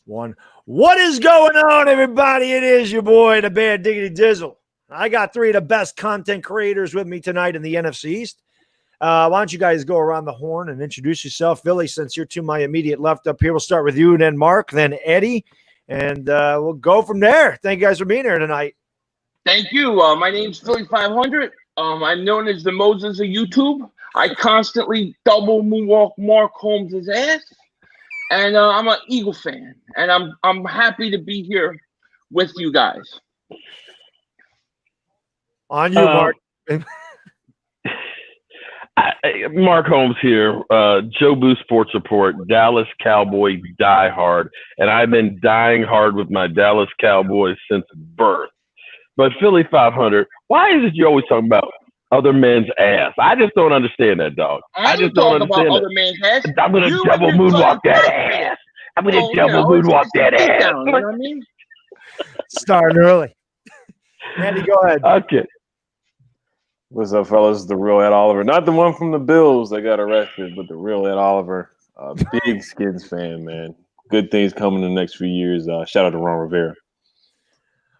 One. What is going on, everybody? It is your boy, the Bad Diggity Dizzle. I got three of the best content creators with me tonight in the NFC East. Why don't you guys go around the horn and introduce yourself? Philly, since you're to my immediate left up here, we'll start with you, then Mark, then Eddie, and we'll go from there. Thank you guys for being here tonight. Thank you. My name's Philly.500. I'm known as the Moses of YouTube. I constantly double moonwalk Mark Holmes' ass. And I'm an Eagle fan, and I'm happy to be here with you guys. On you, Mark. Mark Holmes here, Joe Boo Sports Report, Dallas Cowboy diehard, and I've been dying hard with my Dallas Cowboys since birth. But Philly.500, why is it you always talking about other men's ass? I just don't understand that, dog. I just don't understand other men's ass. I'm gonna double moonwalk that ass. I'm gonna double moonwalk that ass. Down, you know what I mean? Starting early. Andy, go ahead. Okay. What's up, fellas? The real Ed Oliver. Not the one from the Bills that got arrested, but the real Ed Oliver. Big Skins fan, man. Good things coming in the next few years. Shout out to Ron Rivera.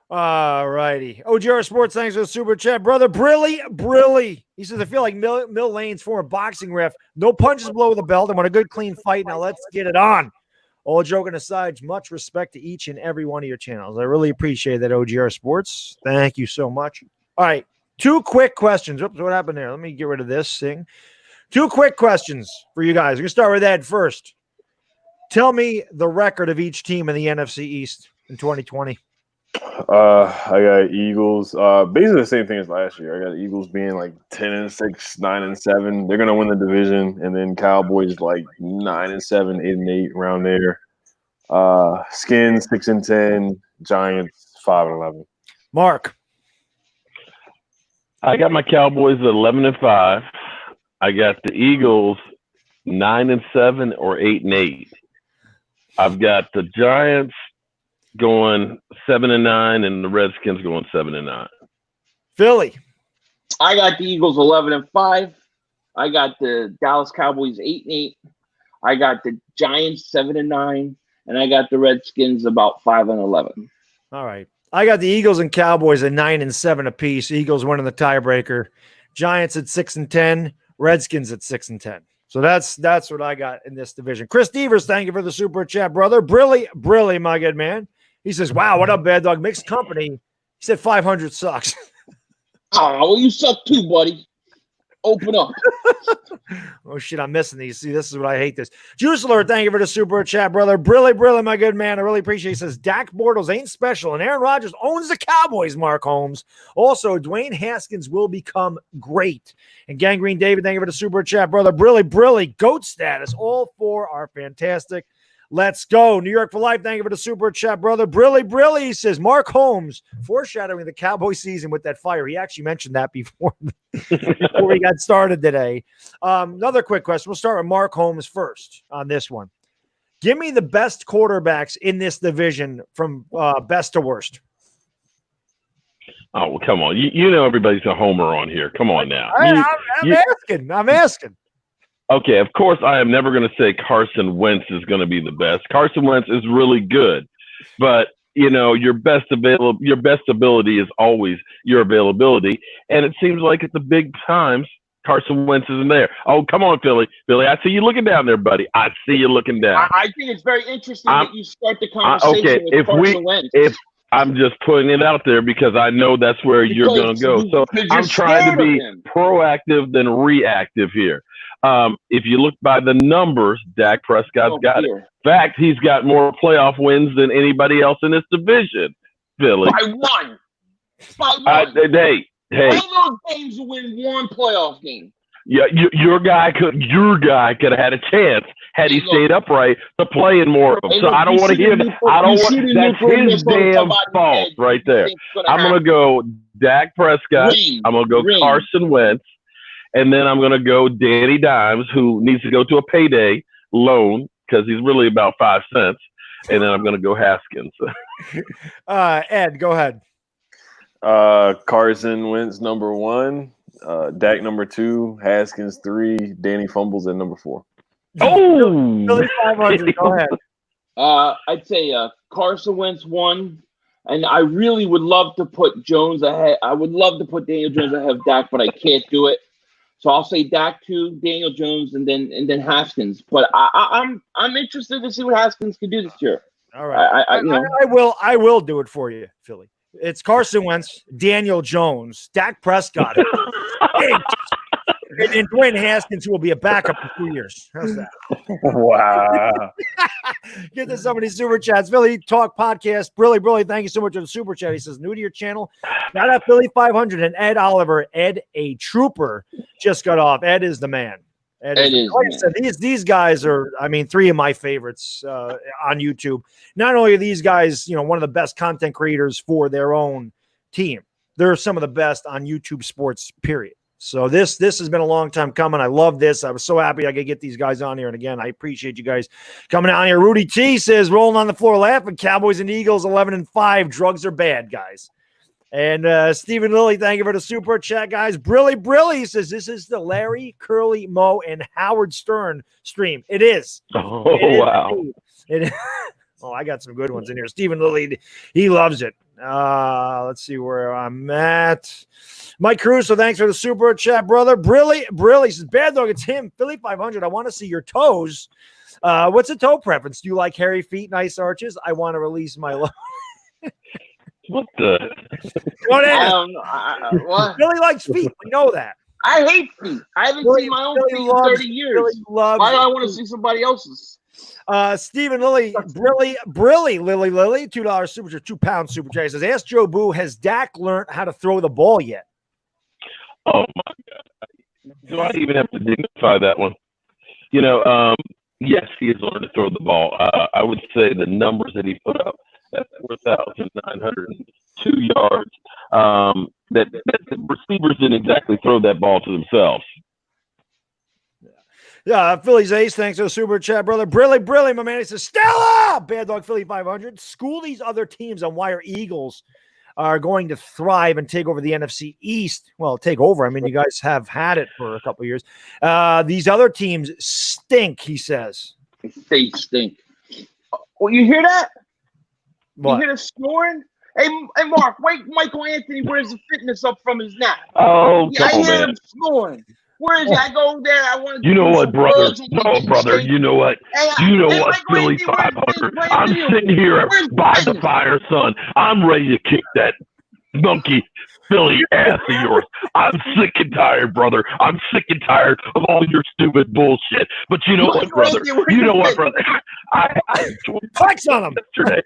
All righty. OGR Sports, thanks for the super chat. Brother Brilly. He says, I feel like Mill Lane's former boxing ref. No punches below the belt. I want a good, clean fight. Now let's get it on. All joking aside, much respect to each and every one of your channels. I really appreciate that, OGR Sports. Thank you so much. All right. Two quick questions. Oops, what happened there? Let me get rid of this thing. Two quick questions for you guys. We're going to start with Ed first. Tell me the record of each team in the NFC East in 2020. I got Eagles. Basically the same thing as last year. I got Eagles being like 10-6, 9-7. They're gonna win the division, and then Cowboys like 9-7, 8-8, around there. Skins 6-10, Giants 5-11. Mark. I got my Cowboys at 11-5. I got the Eagles 9-7 or 8-8. I've got the Giants going 7-9 and the Redskins going 7-9. Philly. I got the Eagles 11-5. I got the Dallas Cowboys 8-8. I got the Giants 7-9, and I got the Redskins about 5-11. All right. I got the Eagles and Cowboys at 9-7 apiece. Eagles winning the tiebreaker. Giants at 6-10. Redskins at 6-10. So that's what I got in this division. Chris Devers, thank you for the super chat, brother. Brilly, my good man. He says, wow, what up, Bad Dog? Mixed company. He said 500 sucks. Oh, well, you suck too, buddy. Open up. Oh, shit, I'm missing these. See, this is what I hate this. Juice Alert, thank you for the super chat, brother. Brilly, my good man. I really appreciate it. He says, Dak Bortles ain't special, and Aaron Rodgers owns the Cowboys, Mark Holmes. Also, Dwayne Haskins will become great. And Gangrene David, thank you for the super chat, brother. Brilly, GOAT status. All four are fantastic. Let's go. New York for life. Thank you for the super chat, brother. Brilly. He says, Mark Holmes, foreshadowing the Cowboy season with that fire. He actually mentioned that before we got started today. Another quick question. We'll start with Mark Holmes first on this one. Give me the best quarterbacks in this division from best to worst. Oh, well, come on. You know everybody's a homer on here. Come on now. I'm asking. Okay, of course, I am never going to say Carson Wentz is going to be the best. Carson Wentz is really good, but you know your best ability is always your availability, and it seems like at the big times Carson Wentz isn't there. Oh, come on, Philly, I see you looking down there, buddy. I see you looking down. I think it's very interesting that you start the conversation with Carson Wentz. I'm just putting it out there because I know that's where you're going to go. So I'm trying to be proactive than reactive here. If you look by the numbers, Dak Prescott's got it. In fact, he's got more playoff wins than anybody else in this division. Philly. By one. Hey. All those games to win one playoff game. Yeah, your guy could have had a chance had he stayed upright to play in more of them. So I don't want to hear that. That's his damn fault right there. I'm going to go Dak Prescott. I'm going to go Carson Wentz. And then I'm going to go Danny Dimes, who needs to go to a payday loan because he's really about 5 cents. And then I'm going to go Haskins. Ed, go ahead. Carson Wentz number 1, Dak number 2, Haskins 3, Danny fumbles at number 4. Oh, Philly.500, go ahead. I'd say Carson Wentz 1, and I really would love to put Jones ahead. I would love to put Daniel Jones ahead of Dak, but I can't do it. So I'll say Dak 2, Daniel Jones, and then Haskins. But I'm interested to see what Haskins can do this year. All right, I will do it for you, Philly. It's Carson Wentz, Daniel Jones, Dak Prescott, and Dwayne Haskins, who will be a backup in 2 years. How's that? Wow. Get to some of these super chats. Philly Talk Podcast. Brilly, thank you so much for the super chat. He says, new to your channel. Shout out Philly.500 and Ed Oliver. Ed, a trooper, just got off. Ed is the man. Ed is like I said, these guys are, I mean, 3 of my favorites on YouTube. Not only are these guys, one of the best content creators for their own team, they're some of the best on YouTube sports, period. So this has been a long time coming. I love this. I was so happy I could get these guys on here. And again, I appreciate you guys coming on here. Rudy T says, rolling on the floor laughing. Cowboys and Eagles 11-5. Drugs are bad, guys. And Stephen Lilly, thank you for the super chat, guys. Brilly says, this is the Larry, Curly, Moe, and Howard Stern stream. It is. Wow. It is. Oh, I got some good ones in here. Stephen Lilly, he loves it. Let's see where I'm at. Mike Caruso, thanks for the super chat, brother. Brilly says, bad dog, it's him. Philly.500, I want to see your toes. What's a toe preference? Do you like hairy feet, nice arches? I want to release my love. What the? What? Billy likes feet. We know that. I hate feet. I haven't seen my own feet in 30 years. Why do I want to see somebody else's? Stephen Lilly, Lily, $2 super chat, £2 super chat. He says, ask Joe Boo, has Dak learned how to throw the ball yet? Oh my God. Do I even have to dignify that one? Yes, he has learned to throw the ball. I would say the numbers that he put up at 4,902 yards, that the receivers didn't exactly throw that ball to themselves. Yeah, Philly's ace. Thanks for the super chat, brother. Brilly, my man. He says, Stella, bad dog Philly.500. School these other teams on why our Eagles are going to thrive and take over the NFC East. Well, take over. I mean, you guys have had it for a couple of years. These other teams stink, he says. They stink. Well, you hear that? What? You hear the snoring? Hey, Mark, wake Michael Anthony. Where's the fitness up from his nap? Oh, I hear him snoring. Where is he? I go there. I want to. You know what, brother? No, brother. You know what? You know what, Philly.500? I'm sitting here by the fire, son. I'm ready to kick that monkey Philly ass of yours. I'm sick and tired, brother. I'm sick and tired of all your stupid bullshit. But you know what, brother? You know what, brother? I flex on him yesterday.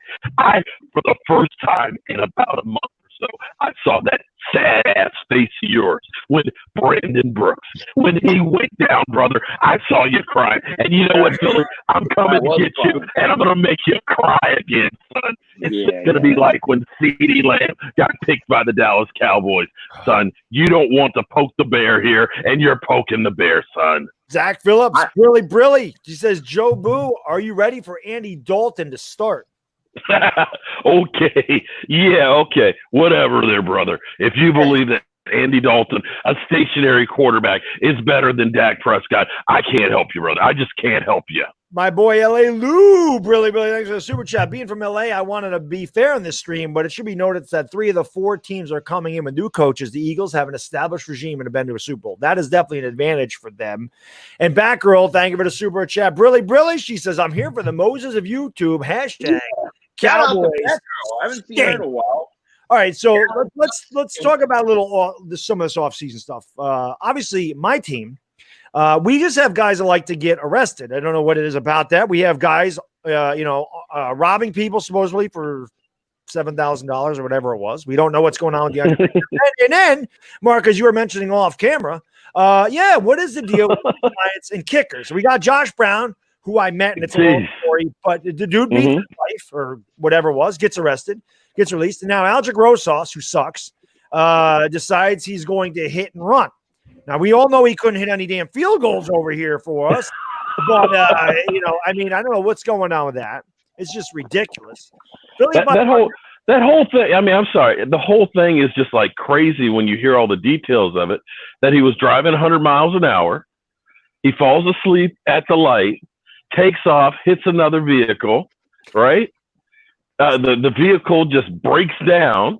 For the first time in about a month or so, I saw that sad ass face of yours when Brandon Brooks, when he went down, brother. I saw you crying. And you know what, Philly? I'm coming to get you, and I'm going to make you cry again, son. It's going to be like when CeeDee Lamb got picked by the Dallas Cowboys, son. You don't want to poke the bear here, and you're poking the bear, son. Zach Phillips, Brilly. He says, Joe Boo, are you ready for Andy Dalton to start? Okay. Yeah, okay. Whatever there, brother. If you believe that Andy Dalton, a stationary quarterback, is better than Dak Prescott, I can't help you, brother. I just can't help you. My boy, L.A. Lou, Brilly, thanks for the super chat. Being from L.A., I wanted to be fair in this stream, but it should be noted that 3 of the 4 teams are coming in with new coaches. The Eagles have an established regime and have been to a Super Bowl. That is definitely an advantage for them. And Batgirl, thank you for the super chat. Brilly, she says, I'm here for the Moses of YouTube. Hashtag Cowboys. I haven't seen her in a while. All right, so let's talk about some of this offseason stuff. Obviously, my team, we just have guys that like to get arrested. I don't know what it is about that. We have guys, robbing people supposedly for $7,000 or whatever it was. We don't know what's going on with the and then, Mark, as you were mentioning off camera, what is the deal with Giants and kickers? We got Josh Brown, who I met, and it's a long story, but the dude beats his wife or whatever it was, gets arrested, gets released, and now Aldrich Rosas, who sucks, decides he's going to hit and run. Now, we all know he couldn't hit any damn field goals over here for us, but, I don't know what's going on with that. It's just ridiculous. That whole thing, I'm sorry, the whole thing is just like crazy when you hear all the details of it, that he was driving 100 miles an hour, he falls asleep at the light, takes off, hits another vehicle, right? The vehicle just breaks down.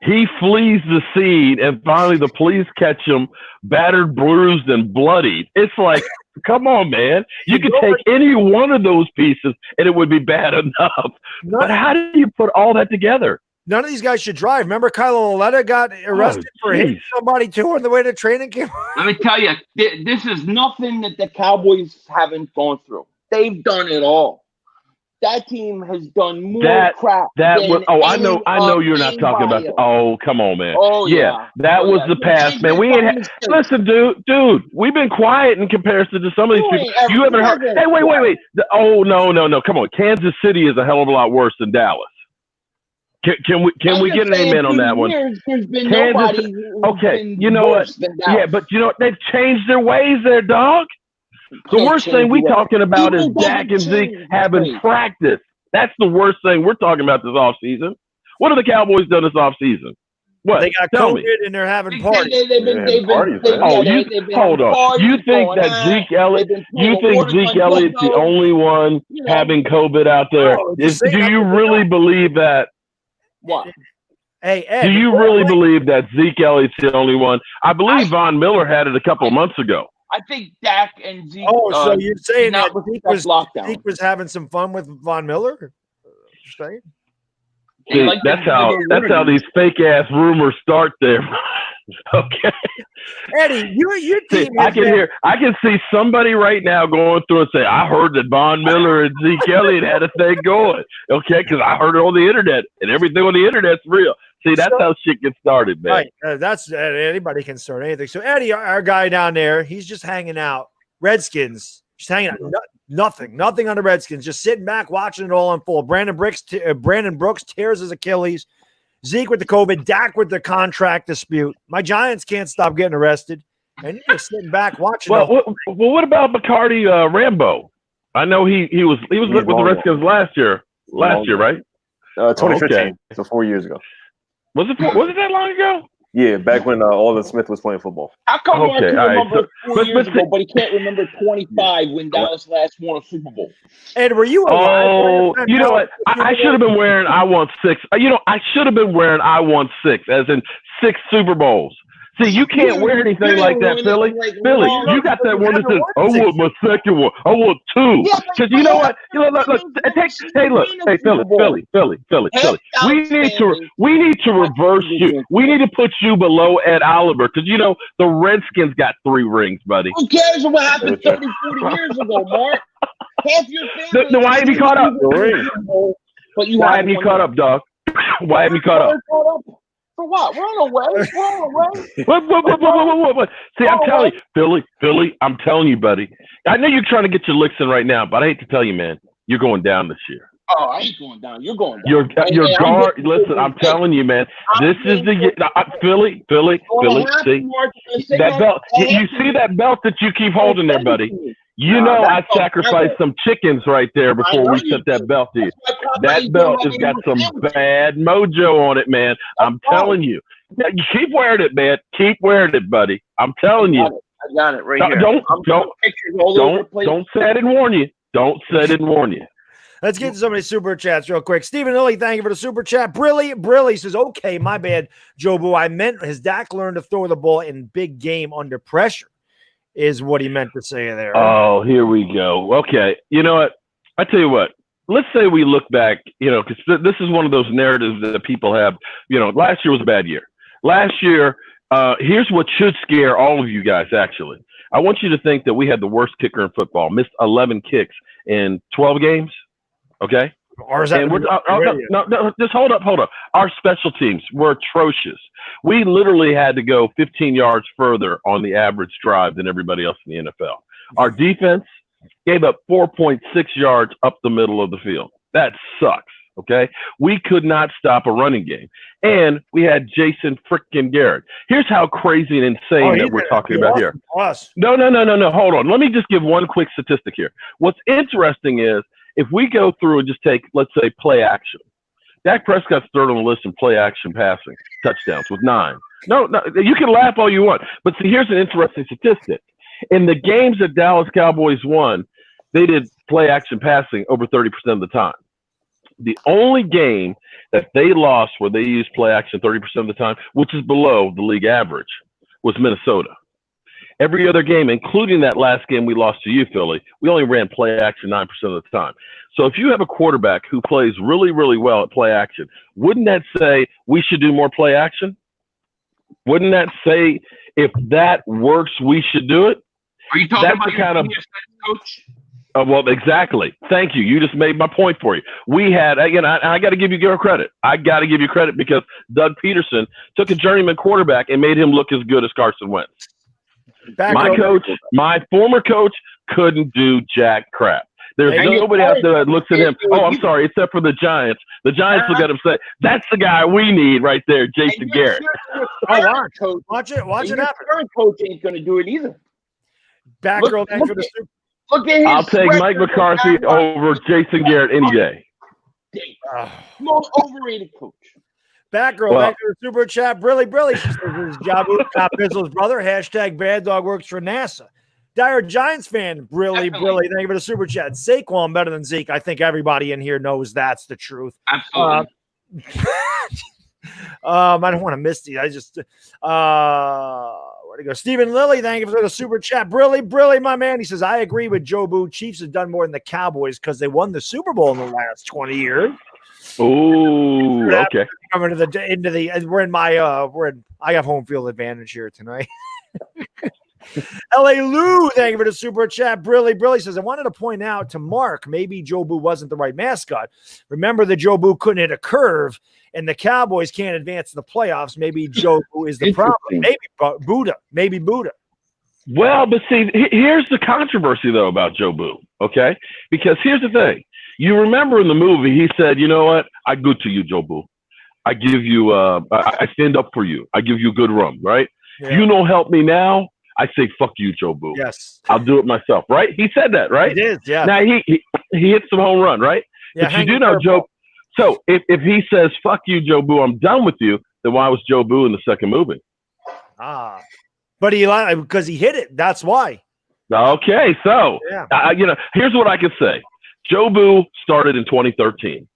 He flees the scene, and finally the police catch him battered, bruised, and bloodied. It's like, come on, man. You could take any one of those pieces, and it would be bad enough. But how do you put all that together? None of these guys should drive. Remember Kylo Oletta got arrested for hitting somebody, too, on the way to training camp? Let me tell you, this is nothing that the Cowboys haven't gone through. They've done it all. That team has done more crap. I know you're not talking about. Oh, come on, man. Oh yeah, that was the past, man. We ain't. Listen, dude. We've been quiet in comparison to some of these people. You haven't heard. Hey, wait. Oh no. Come on. Kansas City is a hell of a lot worse than Dallas. Can we get an amen on that one? There's been nobody. Okay, you know what? Yeah, but you know what? They've changed their ways, there, dog. The worst thing we talking about is Dak and Zeke having practice. That's the worst thing we're talking about this offseason. What have the Cowboys done this offseason? What? They got COVID and they're having parties. Hold on. You think that Zeke Elliott's the only one having COVID out there? Do you really believe that? What? Hey, Ed, do you really believe that Zeke Elliott's the only one? I believe Von Miller had it a couple of months ago. I think Dak and Zeke. Oh, so you're saying that Zeke was having some fun with Von Miller? Saying? See, that's how these fake ass rumors start there. Okay, Eddie, your team. I can see somebody right now going through and say, "I heard that Von Miller and Zeke Elliott had a thing going." Okay, because I heard it on the internet, and everything on the internet's real. See, that's how shit gets started, man. Right, that's anybody can start anything. So Eddie, our guy down there, he's just hanging out. Redskins, just hanging out. Nothing on the Redskins. Just sitting back, watching it all unfold. Brandon Brooks tears his Achilles. Zeke with the COVID, Dak with the contract dispute. My Giants can't stop getting arrested, and you're just sitting back watching. Well, what about McCarty Rambo? I know he was with the Redskins last year, right? 2015, so 4 years ago. Was it that long ago? Yeah, back when Alden Smith was playing football. How come Mark can remember 4 years ago, but he can't remember 25 when Dallas last won a Super Bowl? Ed, were you alive? Oh, you know what? I should have been wearing I won 6. I should have been wearing I won 6, as in 6 Super Bowls. See, you can't wear anything like that, Philly. Philly, you got that one that says, I want my second one. I want 2. Because you know what? Look, hey, Philly. We need to reverse you. We need to put you below Ed Oliver. Because, you know, the Redskins got 3 rings, buddy. Who cares what happened 30, 40 years ago, Mark? Half your family. Then why have you caught up? Why have you caught up, dog? Why have you caught up? For what? We're on a way. See, I'm telling you, Philly, I'm telling you, buddy. I know you're trying to get your licks in right now, but I hate to tell you, man, you're going down this year. Oh, I ain't going down. You're going down. Your guard. Listen, I'm telling you, man. This is the Philly. See that belt. You see that belt that you keep holding there, buddy. You know I sacrificed some chickens right there before we sent that belt to you. That belt has got some bad mojo on it, man. I'm telling you. You keep wearing it, man. Keep wearing it, buddy. I'm telling you. I got it right here. Don't say I didn't warn you. Don't say I didn't warn you. Let's get to some of these super chats real quick. Stephen Lilly, thank you for the super chat. Brilly says, okay, my bad, Joe Boo. I meant his Dak learned to throw the ball in big game under pressure. Is what he meant to say there. Oh, here we go. Okay. You know what? I tell you what. Let's say we look back, you know, because this is one of those narratives that people have. You know, last year was a bad year. Last year, here's what should scare all of you guys, actually. I want you to think that we had the worst kicker in football, missed 11 kicks in 12 games. Okay? No, just hold up. Our special teams were atrocious. We literally had to go 15 yards further on the average drive than everybody else in the NFL. Our defense gave up 4.6 yards up the middle of the field. That sucks, okay? We could not stop a running game. And we had Jason frickin' Garrett. Here's how crazy and insane that we're talking about here. No. Hold on. Let me just give one quick statistic here. What's interesting is, if we go through and just take, let's say, play action, Dak Prescott's third on the list in play action passing touchdowns with 9. No, you can laugh all you want, but see, here's an interesting statistic. In the games that Dallas Cowboys won, they did play action passing over 30% of the time. The only game that they lost where they used play action 30% of the time, which is below the league average, was Minnesota. Every other game, including that last game we lost to you, Philly, we only ran play action 9% of the time. So if you have a quarterback who plays really, really well at play action, wouldn't that say we should do more play action? Wouldn't that say if that works, we should do it? Are you talking about your coach? Well, exactly. Thank you. You just made my point for you. We had, again, I got to give you credit. I got to give you credit because Doug Peterson took a journeyman quarterback and made him look as good as Carson Wentz. My former coach couldn't do jack crap. There's nobody out there that looks at him. Oh, I'm sorry, except for the Giants. The Giants look at him and say, "That's the guy we need right there, Jason Garrett." Watch it happen. Current coach ain't going to do it either. Look at his I'll take Mike McCarthy over Jason Garrett any day. Most overrated coach. Batgirl, thank you for the super chat. Brilly. She says this is Jabu, Cop Bizzle's brother. # Bad Dog works for NASA. Dire Giants fan, Brilly. Thank you for the super chat. Saquon better than Zeke. I think everybody in here knows that's the truth. Absolutely. I don't want to miss these. I just where'd it go? Stephen Lilly, thank you for the super chat. Brilly, my man. He says, I agree with Joe Boo. Chiefs have done more than the Cowboys because they won the Super Bowl in the last 20 years. Oh, okay. Coming I have home field advantage here tonight. LA Lou, thank you for the super chat. Brilly says, I wanted to point out to Mark, maybe Joe Boo wasn't the right mascot. Remember that Joe Boo couldn't hit a curve and the Cowboys can't advance to the playoffs. Maybe Joe Boo is the problem. Maybe Buddha. Well, but see, here's the controversy, though, about Joe Boo, okay? Because here's the thing. You remember in the movie, he said, you know what? I good to you, Joe Boo. I give you, I stand up for you. I give you good rum, right? Yeah. You don't help me now. I say, fuck you, Joe Boo. Yes. I'll do it myself, right? He said that, right? It is, yeah. Now, he hit some home run, right? Yeah, but you do know, Joe. So if he says, fuck you, Joe Boo, I'm done with you, then why was Joe Boo in the second movie? But because he hit it. That's why. Okay, so, here's what I could say. Joe Boo started in 2013.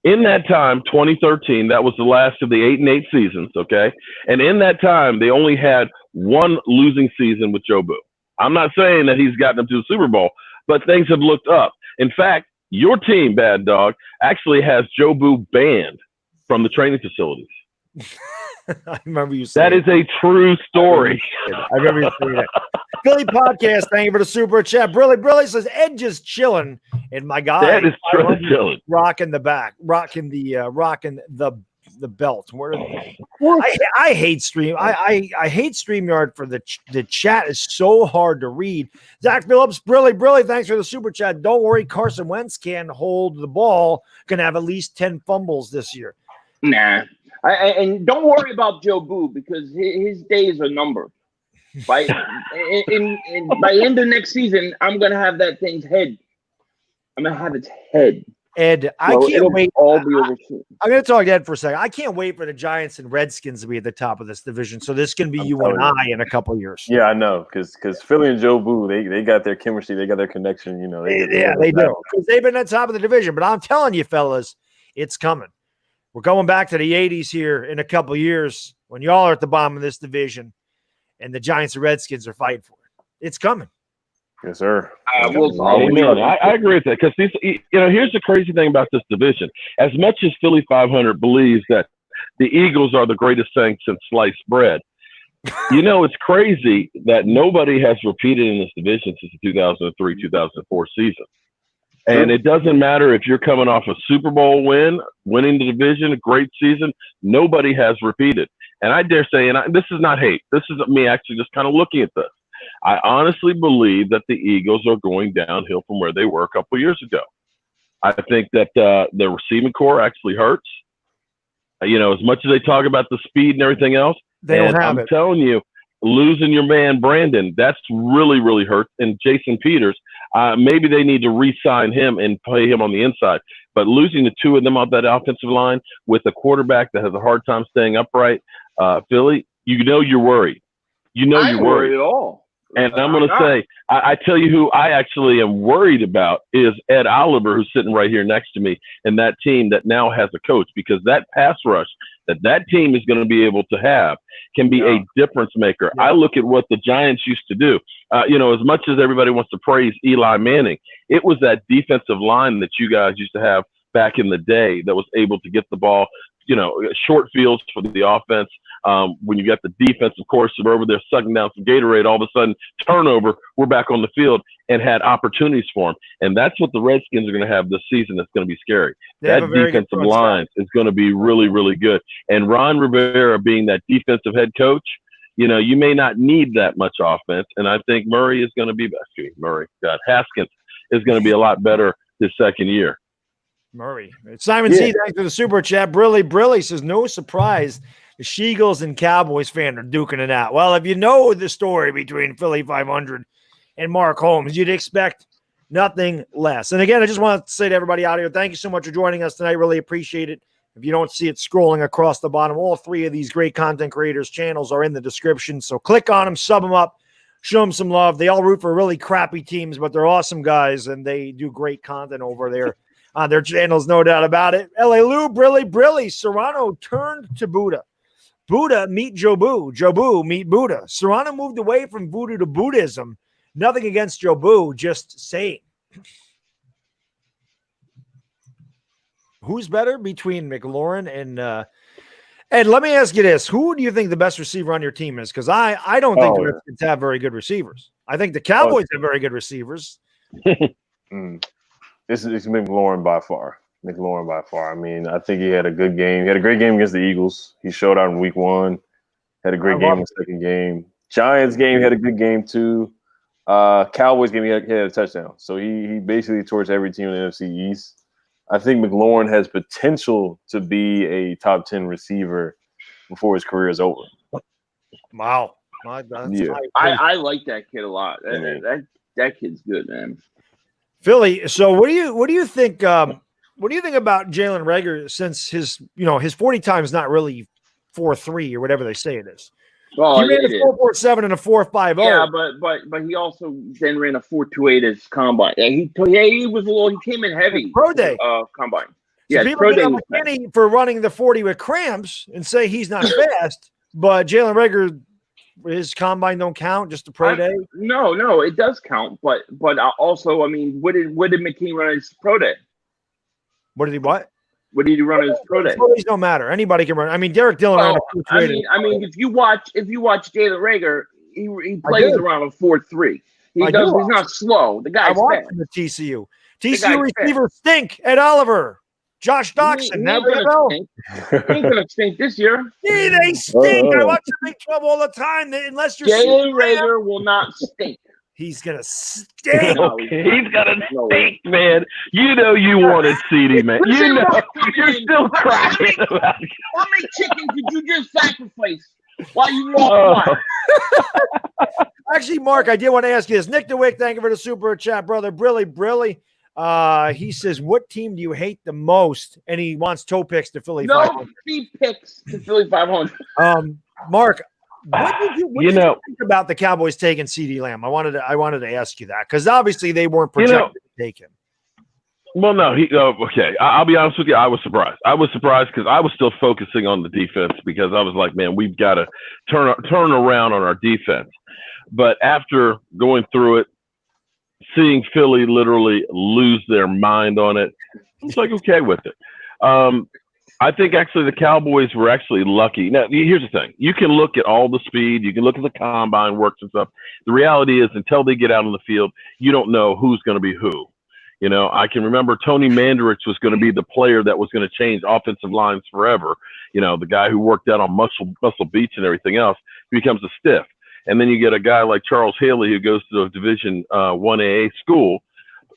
In that time, 2013, that was the last of the 8-8 seasons, okay? And in that time, they only had one losing season with Joe Boo. I'm not saying that he's gotten them to the Super Bowl, but things have looked up. In fact, your team, Bad Dog, actually has Joe Boo banned from the training facilities. I remember you saying that is a true story. I remember you saying that. Philly podcast, thank you for the super chat. Brilly says Ed just chilling, and my guy Ed is chilling, rocking the belt. I hate Stream. I hate StreamYard for the chat is so hard to read. Zach Phillips, Brilly, thanks for the super chat. Don't worry, Carson Wentz can hold the ball. Going to have at least 10 fumbles this year. Nah. And don't worry about Joe Boo because his days are numbered. By end of next season, I'm gonna have that thing's head. I'm gonna have its head. Ed, I can't wait. All be over soon. I'm gonna talk to Ed for a second. I can't wait for the Giants and Redskins to be at the top of this division. So this can be you and I in a couple of years. Yeah, I know, because Philly and Joe Boo, they got their chemistry, they got their connection. You know, they do because they've been at the top of the division. But I'm telling you, fellas, it's coming. We're going back to the 80s here in a couple of years when y'all are at the bottom of this division and the Giants and Redskins are fighting for it. It's coming. Yes, sir. I agree with that because here's the crazy thing about this division. As much as Philly.500 believes that the Eagles are the greatest thing since sliced bread, it's crazy that nobody has repeated in this division since the 2003-2004 season. And it doesn't matter if you're coming off a Super Bowl win, winning the division, a great season, nobody has repeated. And I dare say, this is not hate. This is me actually just kind of looking at this. I honestly believe that the Eagles are going downhill from where they were a couple years ago. I think that the receiving core actually hurts. As much as they talk about the speed and everything else, I'm telling you, losing your man Brandon, that's really, really hurt. And Jason Peters, maybe they need to re-sign him and play him on the inside. But losing the two of them off that offensive line with a quarterback that has a hard time staying upright, Philly, you're worried. You're worried at all. And I'm going to say, I tell you who I actually am worried about is Ed Oliver, who's sitting right here next to me, and that team that now has a coach, because that pass rush that team is going to be able to have can be a difference maker. I look at what the Giants used to do. As much as everybody wants to praise Eli Manning, it was that defensive line that you guys used to have back in the day that was able to get the ball, short fields for the offense. When you got the defense, of course, they're over there sucking down some Gatorade, all of a sudden turnover, we're back on the field and had opportunities for them. And that's what the Redskins are going to have this season. That's going to be scary. That defensive line is going to be really, really good. And Ron Rivera being that defensive head coach, you may not need that much offense. And I think Haskins is going to be a lot better his second year. Murray. Simon C, thanks for the super chat. Brilly says, no surprise, the Sheagles and Cowboys fan are duking it out. Well, if you know the story between Philly.500 and Mark Holmes, you'd expect nothing less. And again, I just want to say to everybody out here, thank you so much for joining us tonight. Really appreciate it. If you don't see it scrolling across the bottom, all three of these great content creators' channels are in the description. So click on them, sub them up, show them some love. They all root for really crappy teams, but they're awesome guys, and they do great content over there on their channels, no doubt about it. L.A. Lou, Brilly, Serrano turned to Buddha. Buddha meet Jobu. Jobu meet Buddha. Serrano moved away from voodoo to Buddhism. Nothing against Jobu, just saying. Who's better between McLaurin and let me ask you this. Who do you think the best receiver on your team is? Because I don't think the Redskins have very good receivers. I think the Cowboys have very good receivers. It's McLaurin by far. I mean, I think he had a good game. He had a great game against the Eagles. He showed out in week 1. Had a great game in the second game. Giants game, he had a good game too. Cowboys game, he had a touchdown. So he basically torched every team in the NFC East. I think McLaurin has potential to be a top 10 receiver before his career is over. Wow. I like that kid a lot. That kid's good, man. Philly. So what do you think? What do you think about Jalen Reagor since his 40 time is not really 4.3 or whatever they say it is? Well, he ran a 4.47 and a 4.50. Yeah, but he also then ran a 4.28 as combine. Yeah, he was a little. He came in heavy. Pro day combine. Yeah, so people get on McKinney for running the 40 with cramps and say he's not fast, but Jalen Reagor, his combine don't count, just the pro day. No, it does count. But also, I mean, what did McKinney run his pro day? What did he what? What did he run his pro day? Pro days don't matter. Anybody can run. I mean, Derek Dillon ran a 4.28. I mean, if you watch Jalen Reagor, he plays around a 4.3. He's not slow. The guy's fast. The TCU receivers stink. Ed Oliver, Josh Doxson. He ain't gonna stink this year. Yeah, they stink. I watch them make trouble all the time. Unless you're Jalen Reagor will not stink. He's gonna stink. He's gonna stink, man. You wanted CD, man. You're still crying about it. How many chickens did you just sacrifice while you walked by? Actually, Mark, I did want to ask you this. Nick DeWick, thank you for the super chat, brother. Brilly. He says, what team do you hate the most? And he wants toe picks to Philly. No fee picks to Philly.500. Mark, what did you think about the Cowboys taking CeeDee Lamb? I wanted to ask you that because obviously they weren't projected to take him. Well, no, okay. I'll be honest with you. I was surprised. Because I was still focusing on the defense because I was like, man, we've got to turn around on our defense. But after going through it, seeing Philly literally lose their mind on it, I was like, okay with it. I think actually the Cowboys were actually lucky. Now, here's the thing. You can look at all the speed. You can look at the combine works and stuff. The reality is until they get out on the field, you don't know who's going to be who. I can remember Tony Mandarich was going to be the player that was going to change offensive lines forever. The guy who worked out on Muscle Beach and everything else becomes a stiff. And then you get a guy like Charles Haley who goes to a Division 1AA school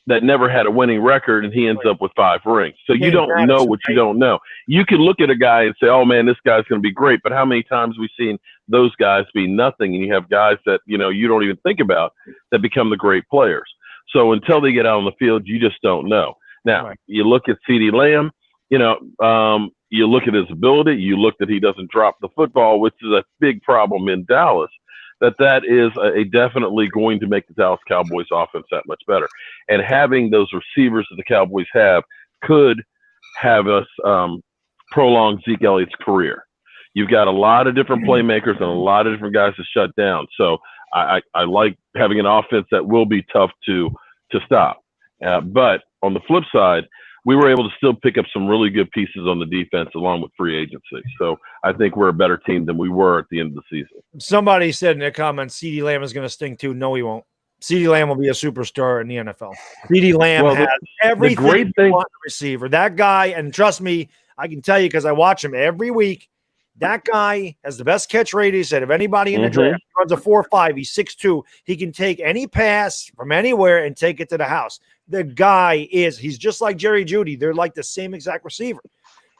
that never had a winning record, and he ends up with 5 rings. So you don't know what you don't know. You can look at a guy and say, oh, man, this guy's going to be great. But how many times we've seen those guys be nothing, and you have guys that, you don't even think about that become the great players. So until they get out on the field, you just don't know. Now, you look at CeeDee Lamb, you look at his ability. You look that he doesn't drop the football, which is a big problem in Dallas. that is a definitely going to make the Dallas Cowboys offense that much better. And having those receivers that the Cowboys have could have us prolong Zeke Elliott's career. You've got a lot of different playmakers and a lot of different guys to shut down. So I like having an offense that will be tough to stop. But on the flip side, we were able to still pick up some really good pieces on the defense along with free agency. So I think we're a better team than we were at the end of the season. Somebody said in the comments, CeeDee Lamb is going to stink too. No, he won't. CeeDee Lamb will be a superstar in the NFL. CeeDee Lamb has everything the great thing, want a receiver. That guy, and trust me, I can tell you because I watch him every week, that guy has the best catch rate, he said, of anybody in the draft. He runs a 4.5. He's 6'2". He can take any pass from anywhere and take it to the house. The guy he's just like Jerry Jeudy. They're like the same exact receiver.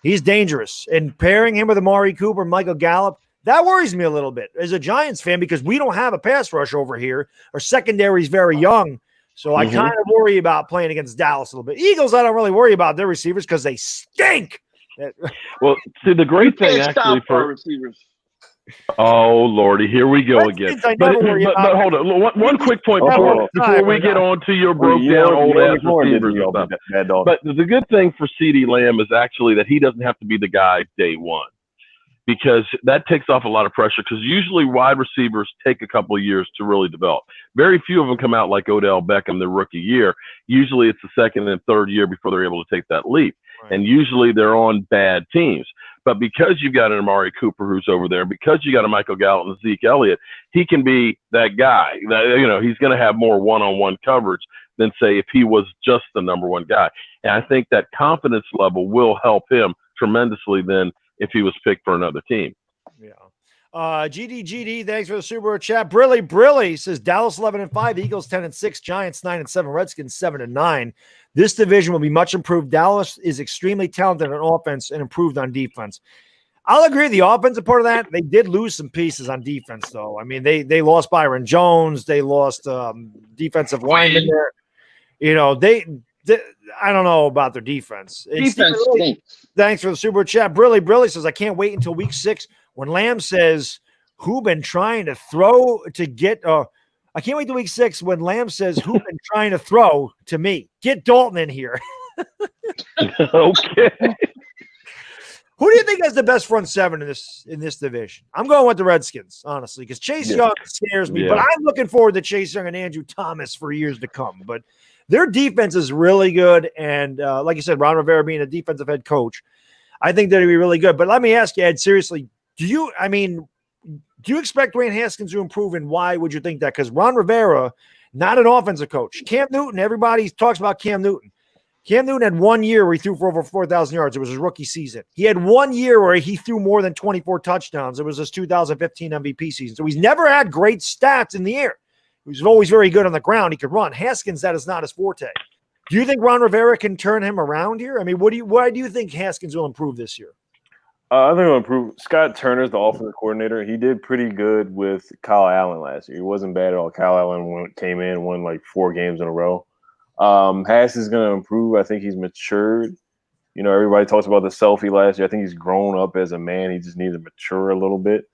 He's dangerous. And pairing him with Amari Cooper, Michael Gallup, that worries me a little bit as a Giants fan because we don't have a pass rush over here. Our secondary is very young. So I kind of worry about playing against Dallas a little bit. Eagles, I don't really worry about their receivers because they stink. Well, see, the great thing actually for receivers. Oh, Lordy, here we go again. But hold on. One quick point before we get on to your broke down old-ass receivers and stuff. But the good thing for CeeDee Lamb is actually that he doesn't have to be the guy day one because that takes off a lot of pressure because usually wide receivers take a couple of years to really develop. Very few of them come out like Odell Beckham their rookie year. Usually it's the second and third year before they're able to take that leap. Right. And usually they're on bad teams. But because you've got an Amari Cooper who's over there, because you got a Michael Gallup and Zeke Elliott, he can be that guy. He's going to have more one-on-one coverage than, say, if he was just the number one guy. And I think that confidence level will help him tremendously than if he was picked for another team. Yeah. GD, thanks for the Super Chat. Brilly says Dallas 11-5, Eagles 10-6, Giants 9-7, Redskins 7-9. This division will be much improved. Dallas is extremely talented on offense and improved on defense. I'll agree. The offensive part of that, they did lose some pieces on defense, though. I mean, they lost Byron Jones. They lost defensive linemen there. I don't know about their defense. Thanks for the Super Chat. Brilly says, I can't wait until week 6 when Lamb says, who been trying to throw to get I can't wait till week 6 when Lamb says, who been trying to throw to me? Get Dalton in here. Okay. Who do you think has the best front seven in this division? I'm going with the Redskins, honestly, because Chase Young scares me. But I'm looking forward to Chase Young and Andrew Thomas for years to come. But their defense is really good. And like you said, Ron Rivera being a defensive head coach, I think they'll be really good. But let me ask you, Ed, seriously, do you expect Dwayne Haskins to improve, and why would you think that? Because Ron Rivera, not an offensive coach. Cam Newton, everybody talks about Cam Newton. Cam Newton had 1 year where he threw for over 4,000 yards. It was his rookie season. He had 1 year where he threw more than 24 touchdowns. It was his 2015 MVP season. So he's never had great stats in the air. He was always very good on the ground. He could run. Haskins, that is not his forte. Do you think Ron Rivera can turn him around here? I mean, why do you think Haskins will improve this year? I think he'll improve. Scott Turner's the offensive coordinator. He did pretty good with Kyle Allen last year. He wasn't bad at all. Kyle Allen came in and won like 4 games in a row. Haskins is going to improve. I think he's matured. Everybody talks about the selfie last year. I think he's grown up as a man. He just needs to mature a little bit.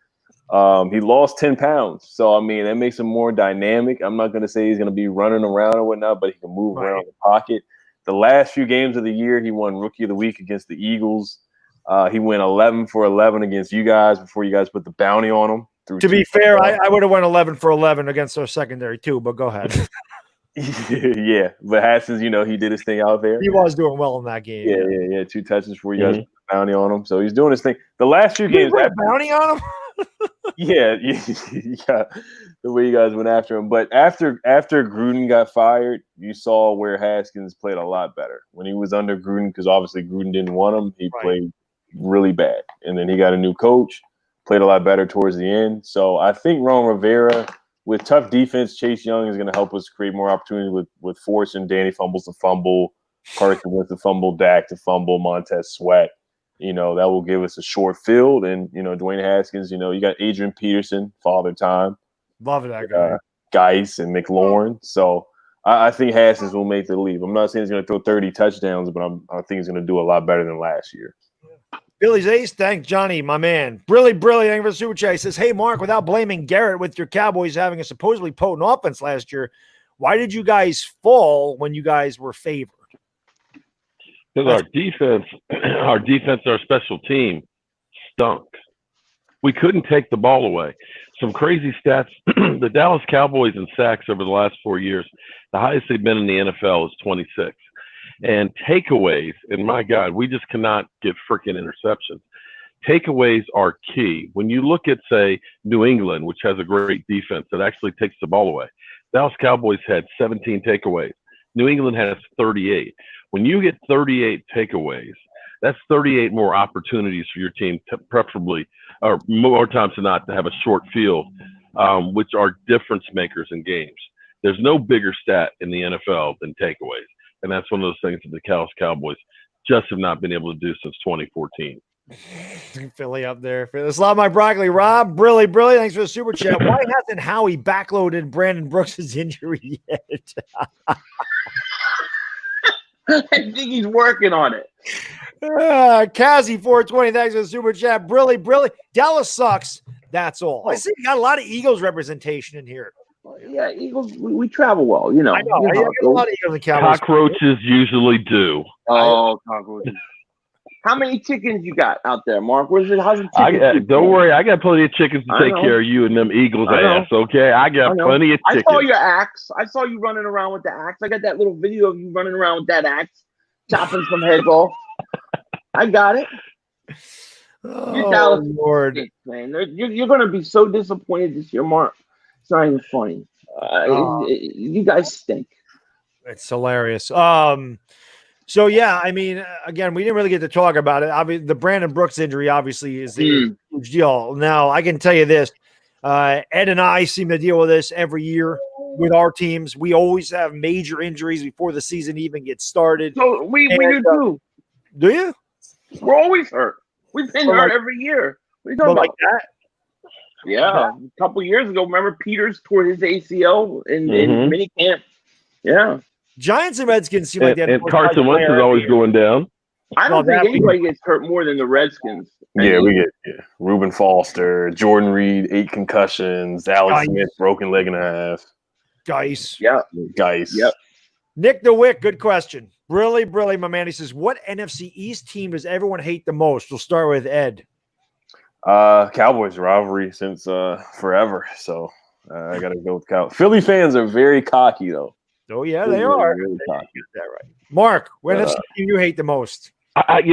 He lost 10 pounds. So, I mean, that makes him more dynamic. I'm not going to say he's going to be running around or whatnot, but he can move around the pocket. The last few games of the year, he won Rookie of the Week against the Eagles. He went 11 for 11 against you guys before you guys put the bounty on him. To be fair, I would have went 11 for 11 against our secondary too, but go ahead. Yeah, but Haskins, he did his thing out there. He was doing well in that game. Yeah. 2 touches before you guys put the bounty on him. So he's doing his thing. The last few games, put a bounty on him. yeah, the way you guys went after him. But after Gruden got fired, you saw where Haskins played a lot better. When he was under Gruden, because obviously Gruden didn't want him, he played really bad. And then he got a new coach, played a lot better towards the end. So I think Ron Rivera, with tough defense, Chase Young is going to help us create more opportunity with forcing Danny Fumbles to fumble, Carson Wentz to fumble, Dak to fumble, Montez Sweat. That will give us a short field. And, Dwayne Haskins, you got Adrian Peterson, Father Time. Love that guy. Geis and McLaurin. So I think Haskins will make the leap. I'm not saying he's going to throw 30 touchdowns, but I think he's going to do a lot better than last year. Billy's Ace, thank Johnny, my man. Brilly, thank you for the super chat. He says, hey, Mark, without blaming Garrett with your Cowboys having a supposedly potent offense last year, why did you guys fall when you guys were favored? Because our defense, our special team stunk. We couldn't take the ball away. Some crazy stats. The Dallas Cowboys in sacks over the last 4 years, the highest they've been in the NFL is 26. And takeaways, and my God, we just cannot get freaking interceptions. Takeaways are key. When you look at, say, New England, which has a great defense that actually takes the ball away, Dallas Cowboys had 17 takeaways. New England has 38. When you get 38 takeaways, that's 38 more opportunities for your team to preferably, or more times than not, to have a short field, which are difference makers in games. There's no bigger stat in the NFL than takeaways. And that's one of those things that the Dallas Cowboys just have not been able to do since 2014. Philly up there. It's a lot of my broccoli. Rob, Brilly, thanks for the super chat. Why hasn't Howie backloaded Brandon Brooks' injury yet? I think he's working on it. Kazi 420, thanks for the super chat. Brilly. Dallas sucks. That's all. I see you got a lot of Eagles representation in here. Yeah, Eagles, we travel well, you know. I know. I get a lot of Eagles and Cowboys. Cockroaches usually do. Oh, cockroaches. How many chickens you got out there, Mark? How's the chicken? Don't worry, I got plenty of chickens to take care of you and them Eagles ass, okay? I got plenty of chickens. I saw your axe. I saw you running around with the axe. I got that little video of you running around with that axe, chopping some heads off. I got it. Oh, Lord. Man. You're going to be so disappointed this year, Mark. It's not even funny. You guys stink. It's hilarious. So, yeah, I mean, again, we didn't really get to talk about it. Obviously, the Brandon Brooks injury obviously is a huge deal. Now, I can tell you this. Ed and I seem to deal with this every year with our teams. We always have major injuries before the season even gets started. So we do too. Do you? We're always hurt. We've been hurt every year. What are you talking about? Like that? Yeah. A couple years ago, remember Peters tore his ACL in minicamp? Yeah. Giants and Redskins seem like that. And Carson Wentz is always going down. I don't think anybody gets hurt more than the Redskins. Yeah, we get Reuben Foster, Jordan Reed, 8 concussions, Alex Smith, broken leg and a half. Geis. Yeah. Geis. Yep. Nick DeWick, good question. Brilly, my man. He says, what NFC East team does everyone hate the most? We'll start with Ed. Cowboys rivalry since forever. So I got to go with Cowboys. Philly fans are very cocky, though. Oh, yeah, they are. Really cocky. That right. Mark, what NFC team you hate the most? God,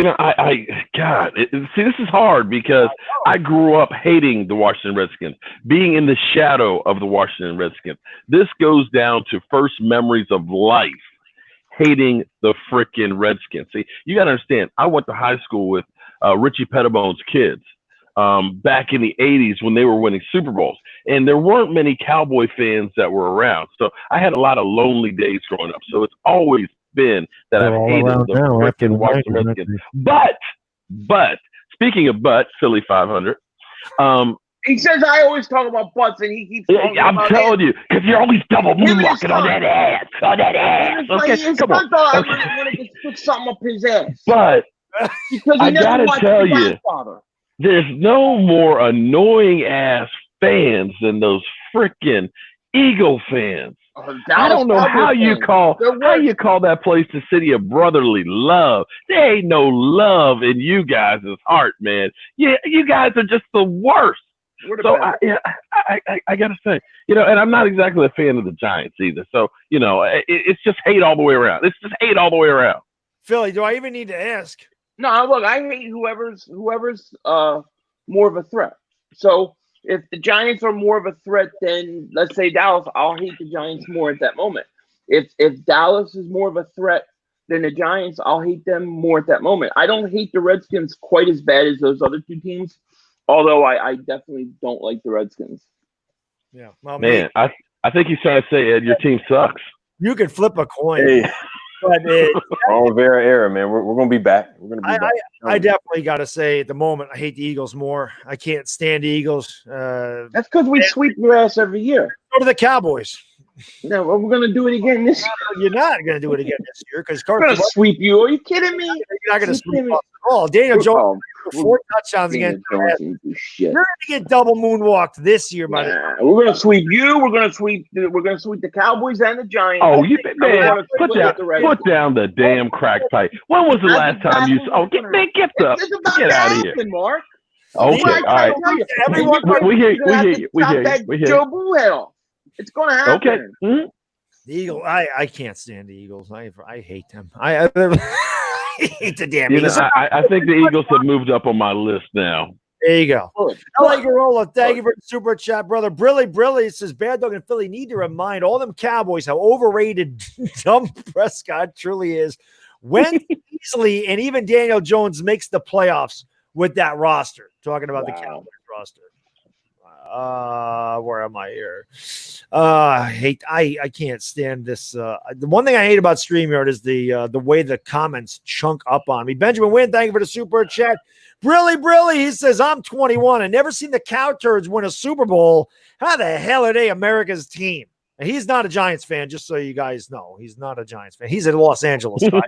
see, this is hard because I grew up hating the Washington Redskins, being in the shadow of the Washington Redskins. This goes down to first memories of life, hating the freaking Redskins. See, you got to understand, I went to high school with Richie Pettibone's kids back in the 80s when they were winning Super Bowls. And there weren't many Cowboy fans that were around. So I had a lot of lonely days growing up. So it's always been that I've hated the freaking Washington Redskins. But speaking of Philly.500. He says I always talk about butts, and he keeps talking I'm telling you, because you're always double moonwalking on that ass. Okay, come on. I want to stick something up his ass. But because I gotta tell you, there's no more annoying ass fans than those freaking Eagle fans. I don't know how you call that place the city of brotherly love. There ain't no love in you guys' heart, man. Yeah, you guys are just the worst. So I gotta say, and I'm not exactly a fan of the Giants either. So it's just hate all the way around. It's just hate all the way around. Philly, do I even need to ask? No, look, I hate whoever's more of a threat. So if the Giants are more of a threat than, let's say, Dallas, I'll hate the Giants more at that moment. If Dallas is more of a threat than the Giants, I'll hate them more at that moment. I don't hate the Redskins quite as bad as those other two teams, although I definitely don't like the Redskins. Yeah, well, man, I think he's trying to say, Ed, your team sucks. You could flip a coin. Hey. Vera era, man. We're going to be back. We're going to be back. I definitely got to say, at the moment, I hate the Eagles more. I can't stand the Eagles. That's because we sweep your ass every year. Go to the Cowboys. No, we're going to do it again this year. You're not going to do it again this year because we're going to sweep you. Are you kidding me? You're not going to sweep us at all. Daniel Jones 4 touchdowns against the You're going to get double moonwalked this year, buddy. We're going to sweep you. We're going to sweep the Cowboys and the Giants. Oh, you man, put down the damn crack pipe. When was the last time you? Oh, get up, get out of here, Mark. Okay, all right. We hear you. Joe Boo head off. It's going to happen. Okay. Mm-hmm. The Eagles, I can't stand the Eagles. I hate them. I hate the damn Eagles. I think the Eagles have moved up on my list now. There you go. LA Garola, thank you for the super chat, brother. Brilly says, Bad Dog and Philly need to remind all them Cowboys how overrated dumb Prescott truly is. When Beasley and even Daniel Jones makes the playoffs with that roster. Talking about the Cowboys roster. Where am I here? I can't stand this. The one thing I hate about StreamYard is the way the comments chunk up on me. Benjamin Wynn, thank you for the super chat. Brilly, he says, I'm 21. I never seen the Cow Turds win a Super Bowl. How the hell are they America's team? And he's not a Giants fan, just so you guys know. He's not a Giants fan. He's a Los Angeles guy.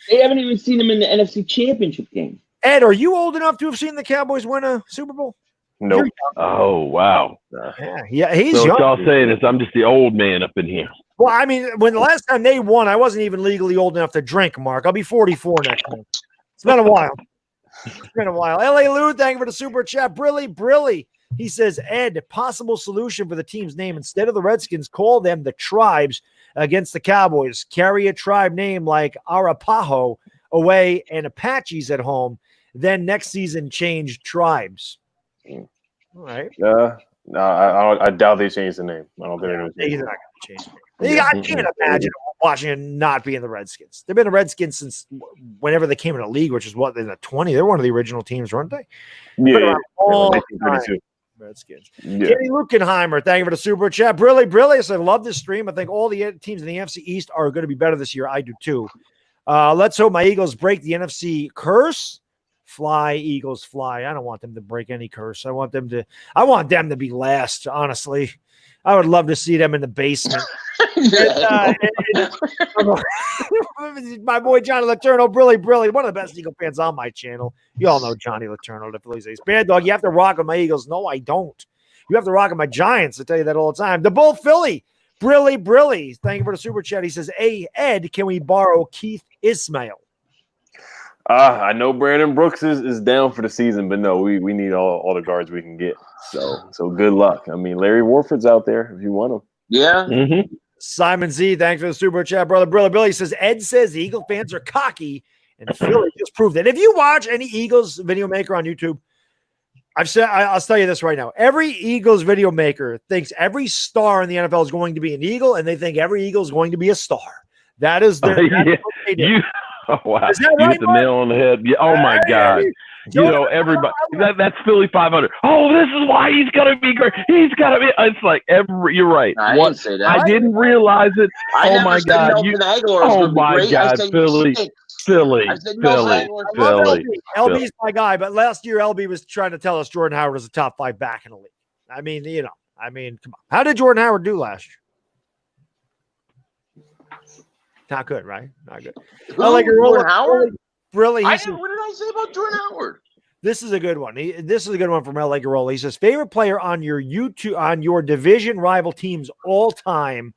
They haven't even seen him in the NFC Championship game. Ed, are you old enough to have seen the Cowboys win a Super Bowl? Nope. Oh, wow. Yeah, he's so young. What y'all saying is I'm just the old man up in here. Well, I mean, when the last time they won, I wasn't even legally old enough to drink, Mark. I'll be 44 next month. It's been a while. LA Lou, thank you for the super chat. Brilly. He says, Ed, possible solution for the team's name. Instead of the Redskins, call them the Tribes against the Cowboys. Carry a tribe name like Arapaho away and Apaches at home. Then next season, change Tribes. All right. I doubt they changed the name. I don't think they're not going to change the name. I can't imagine Washington not being the Redskins. They've been the Redskins since whenever they came in the league, which is what, in the 20s. They're one of the original teams, weren't they? Yeah. Redskins. Kenny Lukenheimer, thank you for the super chat. Brilly. So I love this stream. I think all the teams in the NFC East are going to be better this year. I do too. Let's hope my Eagles break the NFC curse. Fly, Eagles, fly. I don't want them to break any curse. I want them to be last, honestly. I would love to see them in the basement. My boy Johnny Letourneau, Brilly, one of the best Eagle fans on my channel. You all know Johnny Letourneau, the Phillies ace. Bad Dog, you have to rock with my Eagles. No, I don't. You have to rock with my Giants. I tell you that all the time. The Bull Philly, Brilly. Thank you for the super chat. He says, hey, Ed, can we borrow Keith Ismail? I know Brandon Brooks is down for the season, but no, we need all the guards we can get. So good luck. I mean, Larry Warford's out there if you want him. Yeah. Mm-hmm. Simon Z, thanks for the super chat, brother. Billy says, Ed says the Eagle fans are cocky, and Philly just proved it. If you watch any Eagles video maker on YouTube, I'll tell you this right now. Every Eagles video maker thinks every star in the NFL is going to be an Eagle, and they think every Eagle is going to be a star. That is their what they do. Oh, wow. You right, hit the nail on the head. Yeah. Oh, my God. You know, everybody. That's Philly.500. Oh, this is why he's going to be great. He's got to be. It's like you're right. I didn't say that. I didn't realize it. Oh, my God. Oh, my God. Philly. LB's my guy, but last year LB was trying to tell us Jordan Howard is a top 5 back in the league. I mean, come on. How did Jordan Howard do last year? Not good, right? Not good. Jordan Howard? Really? What did I say about Jordan Howard? This is a good one. This is a good one from LA Garola. He says, favorite player on your division rival teams all time.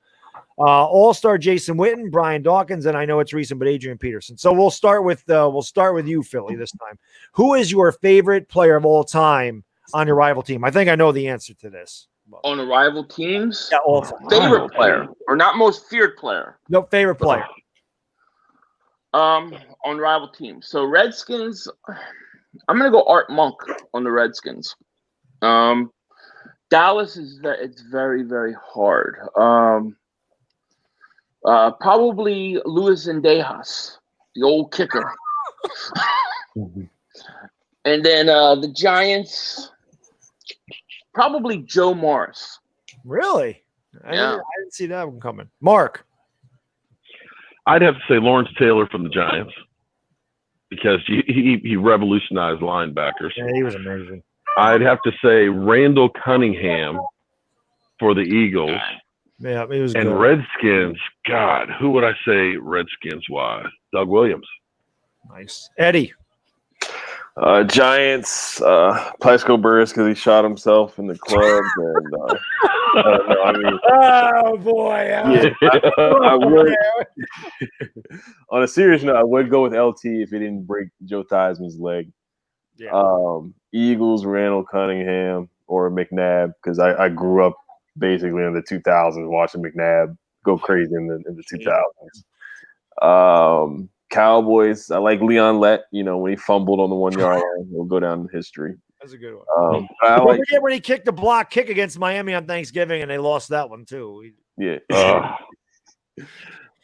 All-star Jason Witten, Brian Dawkins, and I know it's recent, but Adrian Peterson. So we'll start with you, Philly, this time. Who is your favorite player of all time on your rival team? I think I know the answer to this. On the rival teams? Yeah, all time. Favorite player, or not most feared player? No, favorite player. On rival teams. So Redskins, I'm gonna go Art Monk on the Redskins. Dallas it's very, very hard. Probably Luis Endejas, the old kicker. And then the Giants. Probably Joe Morris. Really? Yeah. I didn't see that one coming. Mark. I'd have to say Lawrence Taylor from the Giants because he revolutionized linebackers. Yeah, he was amazing. I'd have to say Randall Cunningham for the Eagles. Yeah, he was and good. Redskins, God, who would I say Redskins wise? Doug Williams. Nice. Eddie. Giants, Plaxico Burress because he shot himself in the club, and I mean, oh boy, yeah, I would. On a serious note, I would go with LT if he didn't break Joe Theismann's leg. Yeah. Eagles, Randall Cunningham, or McNabb because I grew up basically in the 2000s watching McNabb go crazy in the 2000s. Cowboys, I like Leon Lett. You know, when he fumbled on the 1 yard line, he'll go down in history. That's a good one. Don't forget when he kicked the block kick against Miami on Thanksgiving, and they lost that one too. Yeah.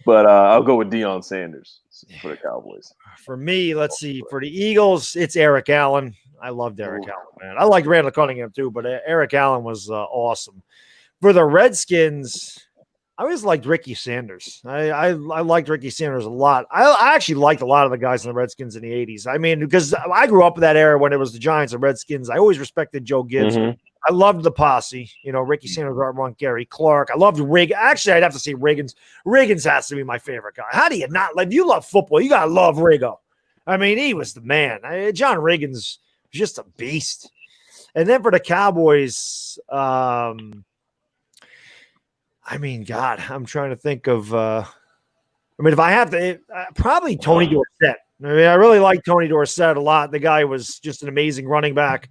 But I'll go with Deion Sanders for the Cowboys. For me, let's see. For the Eagles, it's Eric Allen. I loved Eric Allen, man. I liked Randall Cunningham too, but Eric Allen was awesome. For the Redskins, I always liked Ricky Sanders. I liked Ricky Sanders a lot. I actually liked a lot of the guys in the Redskins in the 80s. I mean, because I grew up in that era when it was the Giants and Redskins. I always respected Joe Gibbs. Mhm. I loved the posse. You know, Ricky Sanders, Art Monk, Gary Clark. I loved Rig. Actually, I'd have to say Riggins. Riggins has to be my favorite guy. How do you not like? You love football. You got to love Riggo. I mean, he was the man. John Riggins was just a beast. And then for the Cowboys, I mean, God, I'm trying to think of if I have to, probably Tony Dorsett. I mean, I really like Tony Dorsett a lot. The guy was just an amazing running back,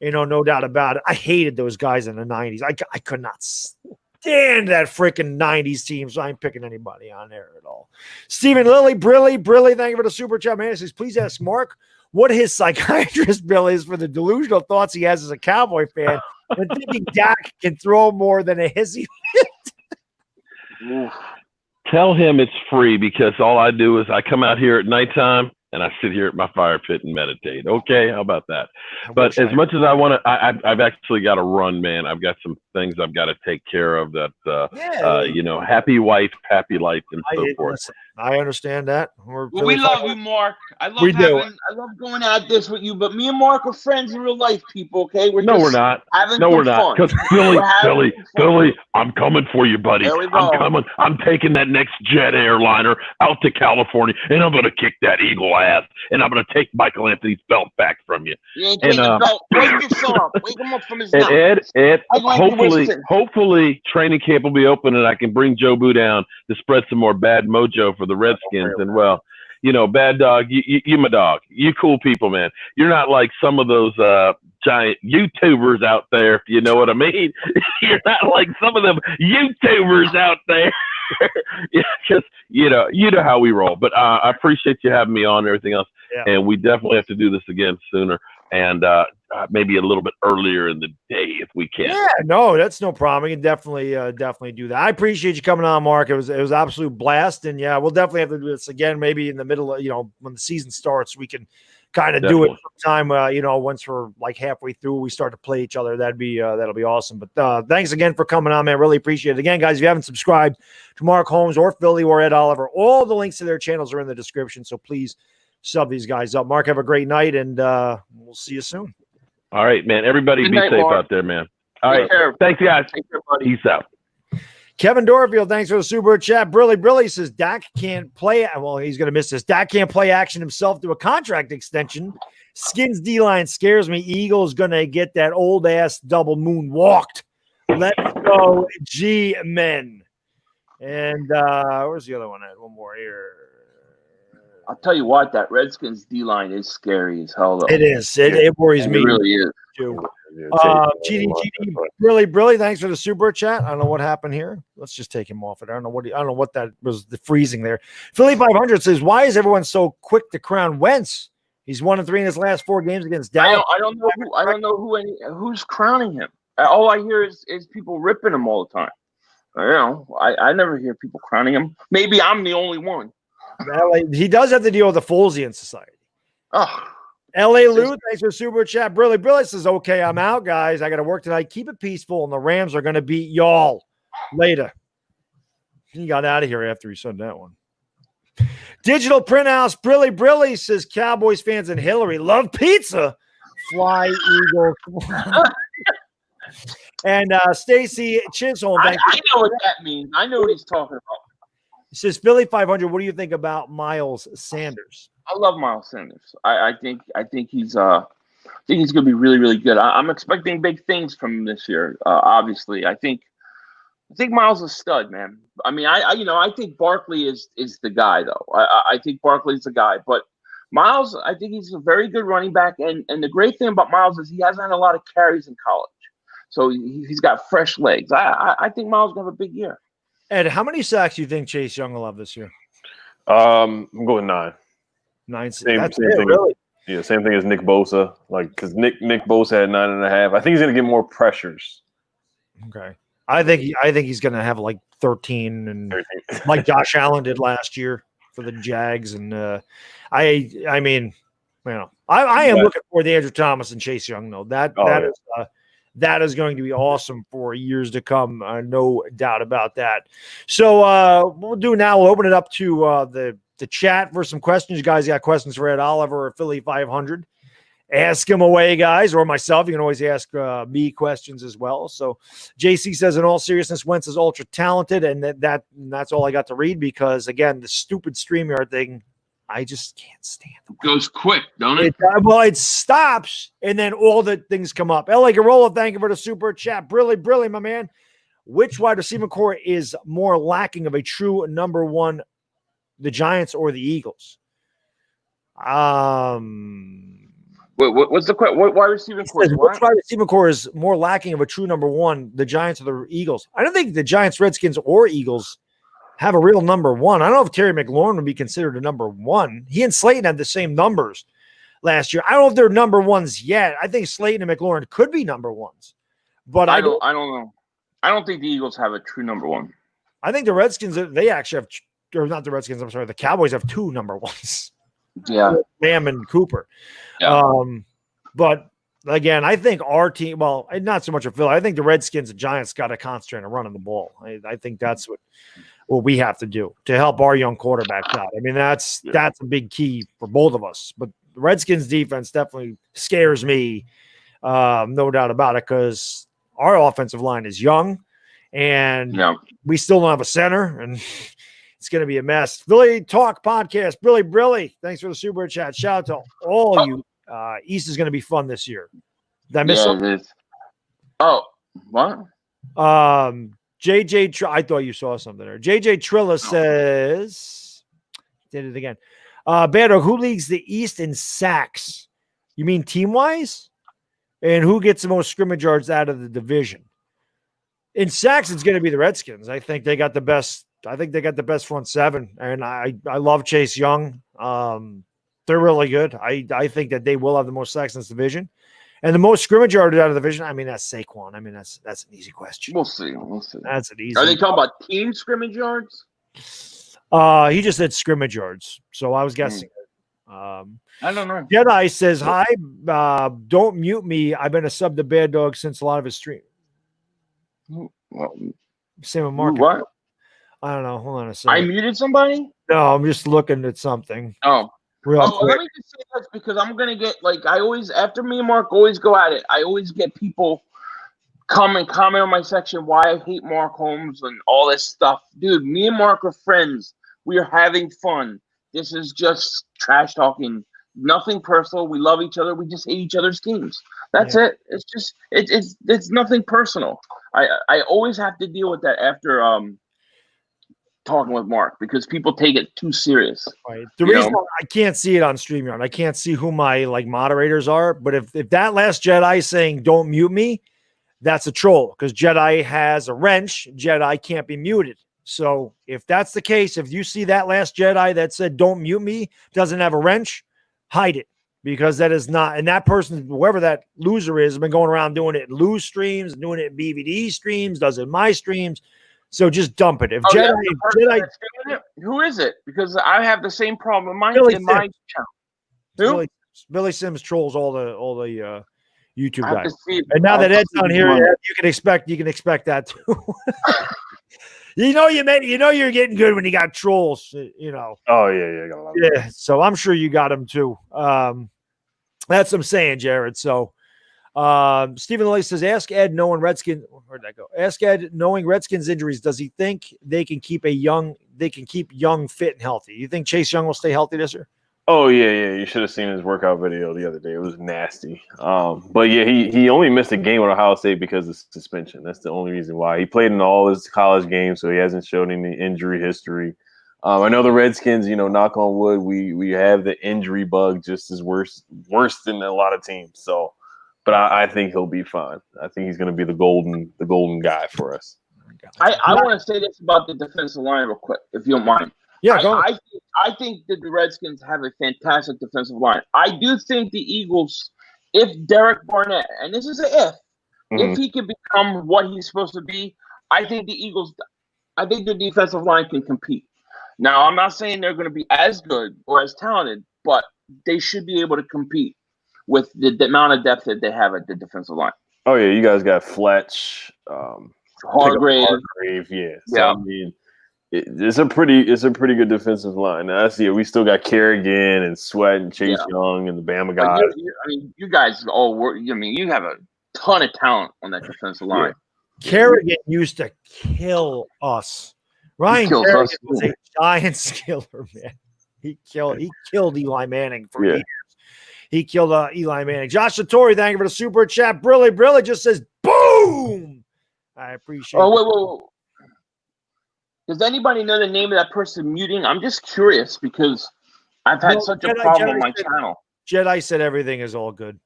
no doubt about it. I hated those guys in the 90s. I could not stand that freaking 90s team, so I ain't picking anybody on there at all. Stephen Lilly, Brilly, thank you for the super chat, man. He says, please ask Mark what his psychiatrist bill is for the delusional thoughts he has as a Cowboy fan and thinking Dak can throw more than a hissy fit. Tell him it's free because all I do is I come out here at nighttime and I sit here at my fire pit and meditate. Okay, how about that? But as much as I want to, I've actually got to run, man. I've got some things I've got to take care of that, happy wife, happy life, and so forth. Listen, I understand that. We love you, Mark. I love going at this with you, but me and Mark are friends in real life, people, okay? We're not. We're not. Because Philly, I'm coming for you, buddy. I'm coming. I'm taking that next jet airliner out to California, and I'm going to kick that Eagle ass, and I'm going to take Michael Anthony's belt back from you. You ain't taking the belt. Wake your son up. Wake him up from his nap. Ed, hopefully training camp will be open, and I can bring Jobu down to spread some more bad mojo for the Redskins. And Bad Dog, you my dog. You cool people, man. You're not like some of those giant YouTubers out there, if you know what I mean. You're not like some of them YouTubers out there. Just you know how we roll. But I appreciate you having me on and everything else. Yeah. And we definitely have to do this again sooner. And maybe a little bit earlier in the day if we can. Yeah, no, that's no problem. We can definitely do that. I appreciate you coming on, Mark. It was an absolute blast. And yeah, we'll definitely have to do this again, maybe in the middle of, when the season starts, we can kind of do it sometime, once we're like halfway through, we start to play each other. That'll be awesome. But thanks again for coming on, man. Really appreciate it. Again, guys, if you haven't subscribed to Mark Holmes or Philly or Ed Oliver, all the links to their channels are in the description. So please sub these guys up. Mark, have a great night, and we'll see you soon. All right, man. Everybody be safe out there, man. All right. Thanks, guys. Peace out. Kevin Dorfield, thanks for the super chat. Brilly says Dak can't play. Well, he's going to miss this. Dak can't play action himself through a contract extension. Skins D-line scares me. Eagles going to get that old-ass double moon walked. Let's go, G-men. And where's the other one? I had one more here. I'll tell you what, that Redskins D-line is scary as hell, though. It is. It worries me. It really is. Too. GD, Brilly, thanks for the super chat. I don't know what happened here. Let's just take him off it. I don't know what that was, the freezing there. Philly.500 says, why is everyone so quick to crown Wentz? He's 1-3 in his last 4 games against Dallas. I don't know who's crowning him. All I hear is people ripping him all the time. I never hear people crowning him. Maybe I'm the only one. He does have to deal with the Folesian Society. Oh, L.A. Lou, thanks for super chat. Brilly says, okay, I'm out, guys. I got to work tonight. Keep it peaceful, and the Rams are going to beat y'all later. He got out of here after he said that one. Digital Print House, Brilly says, Cowboys fans and Hillary love pizza. Fly, Eagle. And Stacy Chisholm. I know what that means. I know what he's talking about. He says, Philly.500, what do you think about Miles Sanders? I love Miles Sanders. I think he's going to be really, really good. I'm expecting big things from him this year. Obviously, I think Miles is a stud, man. I mean, I think Barkley is the guy, though. I think Barkley's the guy, but Miles, I think he's a very good running back. And the great thing about Miles is he hasn't had a lot of carries in college, so he's got fresh legs. I think Miles will have a big year. Ed, how many sacks do you think Chase Young will have this year? I'm going 9. 9. Same That's thing. really. Yeah, same thing as Nick Bosa. Like, because Nick Bosa had 9.5. I think he's gonna get more pressures. Okay. I think he's gonna have like 13 and like Josh Allen did last year for the Jags. And I mean, you know, I am looking for the Andrew Thomas and Chase Young though. That is going to be awesome for years to come. No doubt about that. So we'll open it up to the chat for some questions. You guys got questions for Ed Oliver or Philly.500. Ask him away, guys, or myself. You can always ask me questions as well. So JC says, in all seriousness, Wentz is ultra talented, and that's all I got to read because, again, the stupid StreamYard thing, I just can't stand it. Goes quick, don't it? It stops, and then all the things come up. L.A. Garola, thank you for the super chat. Brilly, my man. Which wide receiver core is more lacking of a true number one, the Giants or the Eagles? What's the question? What wide receiver core? Which wide receiver core is more lacking of a true number one, the Giants or the Eagles? I don't think the Giants, Redskins, or Eagles have a real number one. I don't know if Terry McLaurin would be considered a number one. He and Slayton had the same numbers last year. I don't know if they're number ones yet. I think Slayton and McLaurin could be number ones, but I don't know. I don't think the Eagles have a true number one. I think the Redskins, they actually have, or not the Redskins, I'm sorry, the Cowboys have two number ones. Yeah. Lamb and Cooper. Yeah. But again, I think our team, well, not so much of Philly. I think the Redskins and Giants got to concentrate on running the ball. I think that's what we have to do to help our young quarterbacks out. I mean, that's a big key for both of us. But the Redskins defense definitely scares me, no doubt about it, because our offensive line is young, and we still don't have a center, and it's going to be a mess. Philly Talk Podcast, Brilly. Thanks for the super chat. Shout out to all of you. East is going to be fun this year. Did I miss something? It is. Oh, what? JJ, I thought you saw something there. JJ Trilla says, did it again. Beto, who leads the East in sacks? You mean team-wise? And who gets the most scrimmage yards out of the division? In sacks, it's going to be the Redskins. I think they got the best. I think they got the best front seven, and I love Chase Young. They're really good. I think that they will have the most sacks in this division, and the most scrimmage yards out of the division. I mean, that's Saquon. I mean, that's an easy question. We'll see. That's an easy. Are they talking about team scrimmage yards? He just said scrimmage yards, so I was guessing. I don't know. Jedi says hi. Don't mute me. I've been a sub to Bad Dog since a lot of his stream. Well, same with Mark. What? I don't know. Hold on a second. I muted somebody? No, I'm just looking at something. Oh. Real quick. Let me just say this because I'm going to get, I always, after me and Mark always go at it, I always get people comment on my section why I hate Mark Holmes and all this stuff. Dude, me and Mark are friends. We are having fun. This is just trash talking. Nothing personal. We love each other. We just hate each other's teams. That's it. It's just, it's nothing personal. I always have to deal with that after talking with Mark because people take it too serious. Right. The reason I can't see it on StreamYard, I can't see who my moderators are. But if that last Jedi is saying don't mute me, that's a troll because Jedi has a wrench. Jedi can't be muted. So if that's the case, if you see that last Jedi that said don't mute me doesn't have a wrench, hide it. Because that is not, and that person, whoever that loser is, has been going around doing it in Lou's streams, doing it in BVD streams, does it in my streams. So just dump it. If Jedi, who is it? Because I have the same problem in my channel. Who? Billy Sims trolls all the YouTube guys. And now that Ed's on here, you can expect that too. You're getting good when you got trolls. Oh yeah. Yeah. So I'm sure you got them too. That's what I'm saying, Jared. So Stephen Lilly says, ask Ed knowing Redskins. Where'd that go? Ask Ed knowing Redskins injuries. Does he think they can keep Young fit and healthy? You think Chase Young will stay healthy this year? Oh yeah. You should have seen his workout video the other day. It was nasty. But yeah, he only missed a game with Ohio State because of suspension. That's the only reason why. He played in all his college games, so he hasn't shown any injury history. I know the Redskins, knock on wood, we have the injury bug just as worse than a lot of teams. So, but I think he'll be fine. I think he's going to be the golden guy for us. I want to say this about the defensive line real quick, if you don't mind. Yeah, go on. I think that the Redskins have a fantastic defensive line. I do think the Eagles, if Derek Barnett, and this is an if he can become what he's supposed to be, I think the defensive line can compete. Now, I'm not saying they're going to be as good or as talented, but they should be able to compete with the amount of depth that they have at the defensive line. Oh yeah, you guys got Fletch, Hargrave, yeah. So, I mean, it's a pretty good defensive line. Now, we still got Kerrigan and Sweat and Chase Young and the Bama guys. You guys all work. You have a ton of talent on that defensive line. Yeah. Kerrigan used to kill us. Ryan Kerrigan was a giant killer, man. He killed Eli Manning for years. He killed Eli Manning. Josh Satori, thank you for the super chat. Brilly just says, boom. I appreciate it. Wait. Does anybody know the name of that person muting? I'm just curious because I've had such a problem on my channel. Jedi said everything is all good.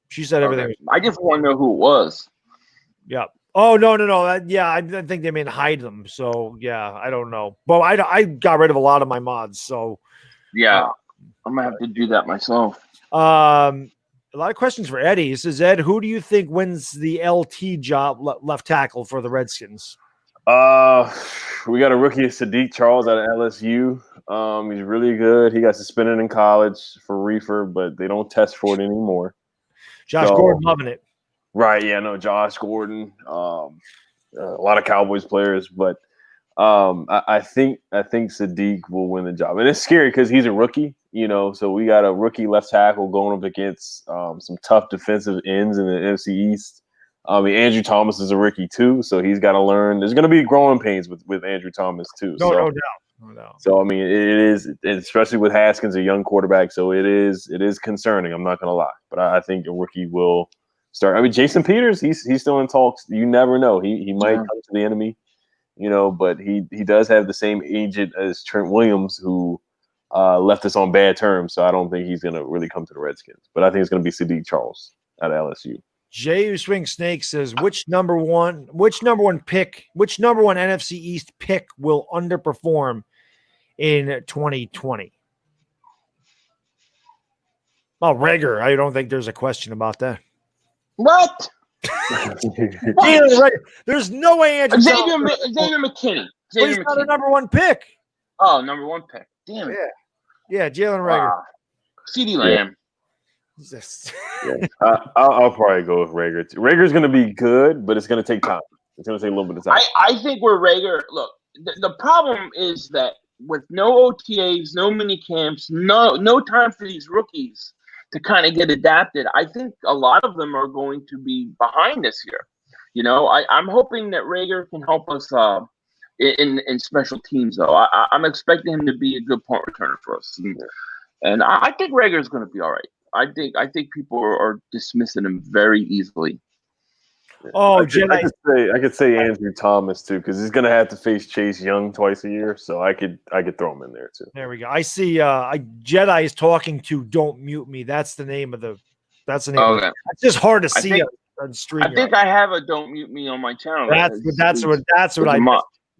She said everything. I just want to know who it was. Yeah. Oh, no. I think they may hide them. So, yeah, I don't know. But I got rid of a lot of my mods. So, yeah, I'm going to have to do that myself. A lot of questions for Eddie. He says, Ed, who do you think wins the LT job left tackle for the Redskins? We got a rookie, Sadiq Charles out of LSU. He's really good. He got suspended in college for reefer, but they don't test for it anymore. Josh Gordon loving it. Right, yeah, no, Josh Gordon. A lot of Cowboys players, but I think Sadiq will win the job. And it's scary because he's a rookie, so we got a rookie left tackle going up against some tough defensive ends in the NFC East. Andrew Thomas is a rookie too, so he's got to learn. There's going to be growing pains with Andrew Thomas too. No doubt. So I mean, it is, especially with Haskins, a young quarterback. So it is concerning. I'm not going to lie, but I think a rookie will start. I mean, Jason Peters, he's still in talks. You never know. He might come to the enemy, but he does have the same agent as Trent Williams, who left us on bad terms. So I don't think he's going to really come to the Redskins. But I think it's going to be Sadiq Charles out of LSU. J.U. Swing Snake says, which number one NFC East pick will underperform in 2020? Oh, Rager. I don't think there's a question about that. What? There's no way Andrew Xavier McKinney. He's not a number one pick. Oh, number one pick. Damn it. Yeah, Jalen Rager. CeeDee Lamb. I'll probably go with Rager. Rager's going to be good, but it's going to take time. It's going to take a little bit of time. I think we're Rager. Look, the problem is that with no OTAs, no mini camps, no time for these rookies to kind of get adapted, I think a lot of them are going to be behind this year. I'm hoping that Rager can help us in special teams, though. I'm expecting him to be a good punt returner for us, and I think Rager is going to be all right. I think people are dismissing him very easily. Oh, I could say Andrew Thomas too, because he's gonna have to face Chase Young twice a year, so I could throw him in there too. There we go. I see. Jedi is talking to "Don't Mute Me." That's the name of the. That's the name. Okay. It's just hard to see on stream. I think I have a "Don't Mute Me" on my channel. That's what I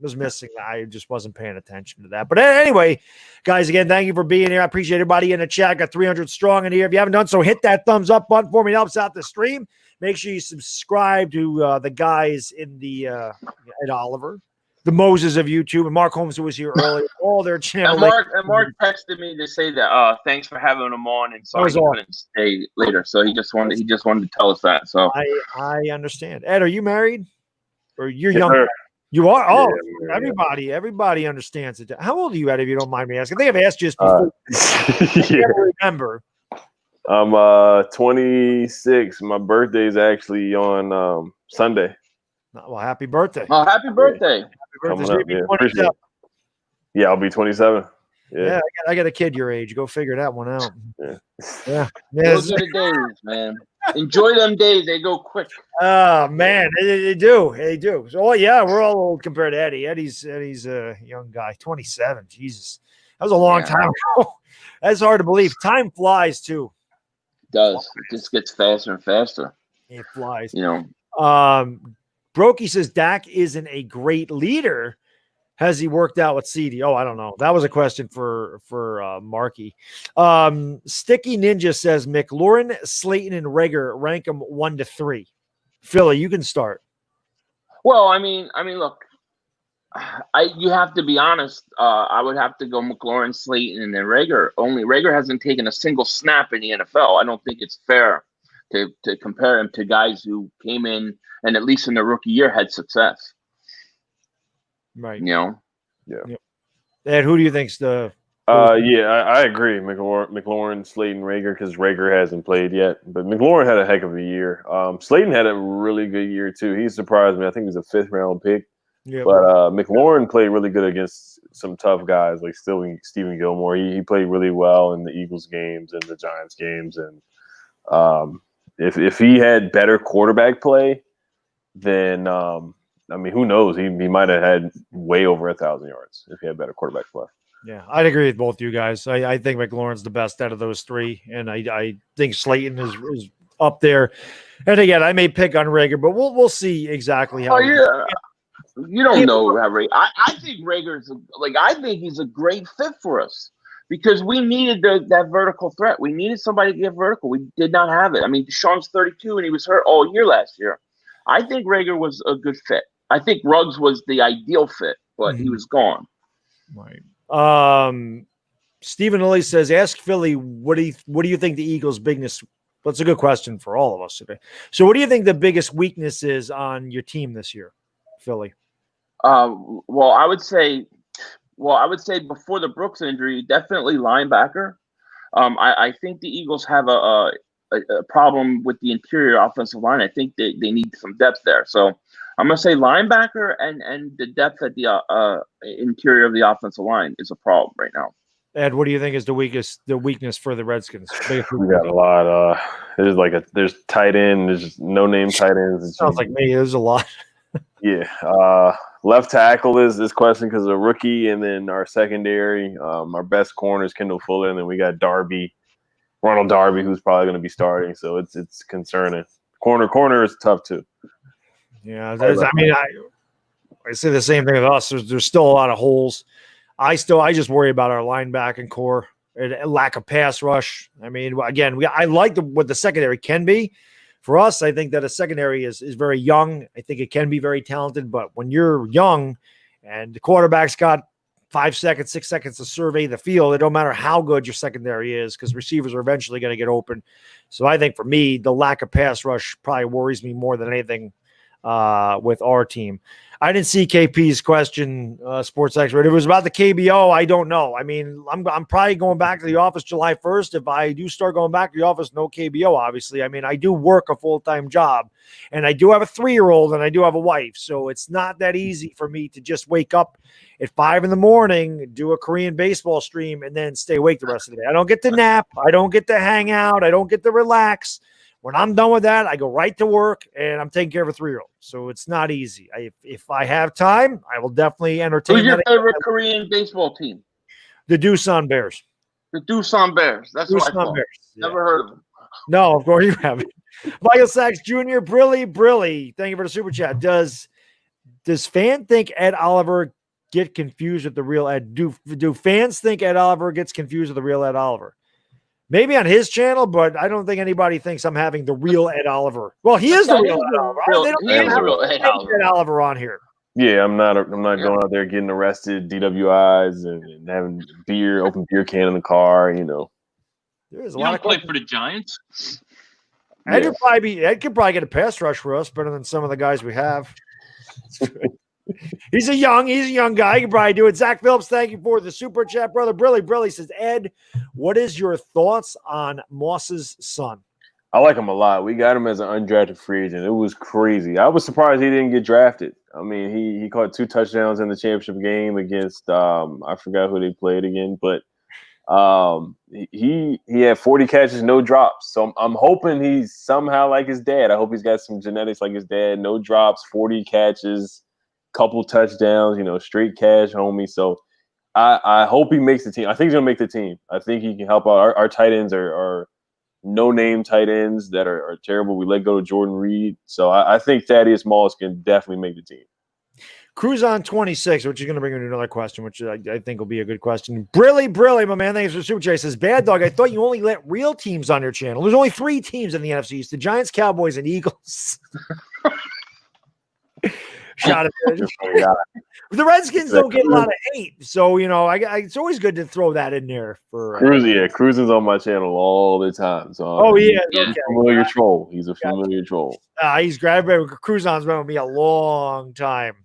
was missing. I just wasn't paying attention to that. But anyway, guys, again, thank you for being here. I appreciate everybody in the chat. Got 300 strong in here. If you haven't done so, hit that thumbs up button for me. It helps out the stream. Make sure you subscribe to the guys in the Ed Oliver, the Moses of YouTube, and Mark Holmes, who was here earlier. All their channels. And Mark texted me to say that thanks for having him on, and sorry he couldn't stay later. So he just wanted to tell us that. So I understand. Ed, are you married, or you're young? You are? Oh, yeah. Everybody understands it. How old are you, Ed, if you don't mind me asking? I think I've asked you this before. I can't remember. I'm 26. My birthday is actually on Sunday. Well, happy birthday. Oh, happy birthday. Happy birthday. Yeah, I'll be 27. Yeah, I got a kid your age. Go figure that one out. Yeah. Those are the days, man. Enjoy them days. They go quick. Oh man, they do. They do. So yeah, we're all old compared to Eddie. Eddie's a young guy, 27. Jesus. That was a long time ago. That's hard to believe. Time flies too. It does. It just gets faster and faster. It flies. Brokey says Dak isn't a great leader. Has he worked out with CD? Oh, I don't know. That was a question for Marky. Sticky Ninja says McLaurin, Slayton, and Rager rank them 1 to 3. Philly, you can start. Well, I mean, look, you have to be honest. I would have to go McLaurin, Slayton, and then Rager. Only Rager hasn't taken a single snap in the NFL. I don't think it's fair to compare him to guys who came in and at least in their rookie year had success. Right. Yeah. And who do you think's the? I agree. McLaurin, Slayton, Rager, because Rager hasn't played yet, but McLaurin had a heck of a year. Slayton had a really good year too. He surprised me. I think he was a 5th round pick. Yeah. But McLaurin played really good against some tough guys like Stephen Gilmore. He played really well in the Eagles games and the Giants games, and if he had better quarterback play, then who knows? He might have had way over 1,000 yards if he had better quarterback play. Yeah, I'd agree with both you guys. I think McLaurin's the best out of those 3, and I think Slayton is up there. And again, I may pick on Rager, but we'll see exactly how. Oh yeah, you don't know how Rager. I think Rager's I think he's a great fit for us because we needed that vertical threat. We needed somebody to get vertical. We did not have it. I mean, Deshaun's 32 and he was hurt all year last year. I think Rager was a good fit. I think Ruggs was the ideal fit, but he was gone. Right. Stephen Lilly says, ask Philly, what do you think the Eagles' biggest – that's a good question for all of us today. So what do you think the biggest weakness is on your team this year, Philly? Well, I would say before the Brooks injury, definitely linebacker. I think the Eagles have a problem with the interior offensive line. I think they need some depth there. So I'm going to say linebacker and the depth at the interior of the offensive line is a problem right now. Ed, what do you think is the weakness for the Redskins? We got a lot. There's tight end. There's just no name tight ends. Sounds like me. There's a lot. Yeah. Left tackle is this question because of a rookie, and then our secondary. Our best corner is Kendall Fuller, and then we got Ronald Darby, who's probably going to be starting. So it's concerning. Corner is tough too. Yeah, I say the same thing with us. There's still a lot of holes. I just worry about our linebacking core and lack of pass rush. I mean, again, I like what the secondary can be. For us, I think that a secondary is very young. I think it can be very talented, but when you're young and the quarterback's got 5 seconds, 6 seconds to survey the field, it don't matter how good your secondary is because receivers are eventually going to get open. So I think for me, the lack of pass rush probably worries me more than anything with our team. I didn't see KP's question, sports expert. It was about the KBO. I don't know. I mean, I'm probably going back to the office July 1st. If I do start going back to the office, no KBO, obviously. I mean, I do work a full-time job, and I do have a 3-year-old, and I do have a wife. So it's not that easy for me to just wake up at 5 a.m, do a Korean baseball stream, and then stay awake the rest of the day. I don't get to nap. I don't get to hang out. I don't get to relax. When I'm done with that, I go right to work, and I'm taking care of a 3-year-old. So it's not easy. If I have time, I will definitely entertain. Who's your favorite Korean baseball team? The Doosan Bears. The Doosan Bears. That's what I thought. Bears. Yeah. Never heard of them. No, of course you haven't. Michael Sachs Jr., Brilly. Thank you for the super chat. Does fan think Ed Oliver get confused with the real Ed? Do fans think Ed Oliver gets confused with the real Ed Oliver? Maybe on his channel, but I don't think anybody thinks I'm having the real Ed Oliver. Well, he is the real Ed Oliver. They don't have Ed Oliver on here. Yeah, I'm not going out there getting arrested, DWIs, and having open beer can in the car. There's a lot of play for the Giants. Ed could probably get a pass rush for us better than some of the guys we have. He's a young guy. He can probably do it. Zach Phillips, thank you for the super chat, brother. Brilly says, Ed, what is your thoughts on Moss's son? I like him a lot. We got him as an undrafted free agent. It was crazy. I was surprised he didn't get drafted. I mean, he caught 2 touchdowns in the championship game against I forgot who they played again, but he had 40 catches, no drops. So I'm hoping he's somehow like his dad. I hope he's got some genetics like his dad. No drops, 40 catches, couple touchdowns. Straight cash, homie. So I hope he makes the team. I think he's gonna make the team. I think he can help out. Our tight ends are no-name tight ends that are terrible. We let go of Jordan Reed. So I think Thaddeus Moss can definitely make the team. Cruise on 26, which is going to bring me to another question, which I think will be a good question. Brilly, my man. Thanks for Super J. Says, Bad Dog, I thought you only let real teams on your channel. There's only 3 teams in the NFC East, the Giants, Cowboys, and Eagles. Shot it. The Redskins don't get a lot of hate. So, it's always good to throw that in there. For Cruising's on my channel all the time. So he's a familiar troll. He's a familiar troll. He's grabbing. Cruison's been with me a long time.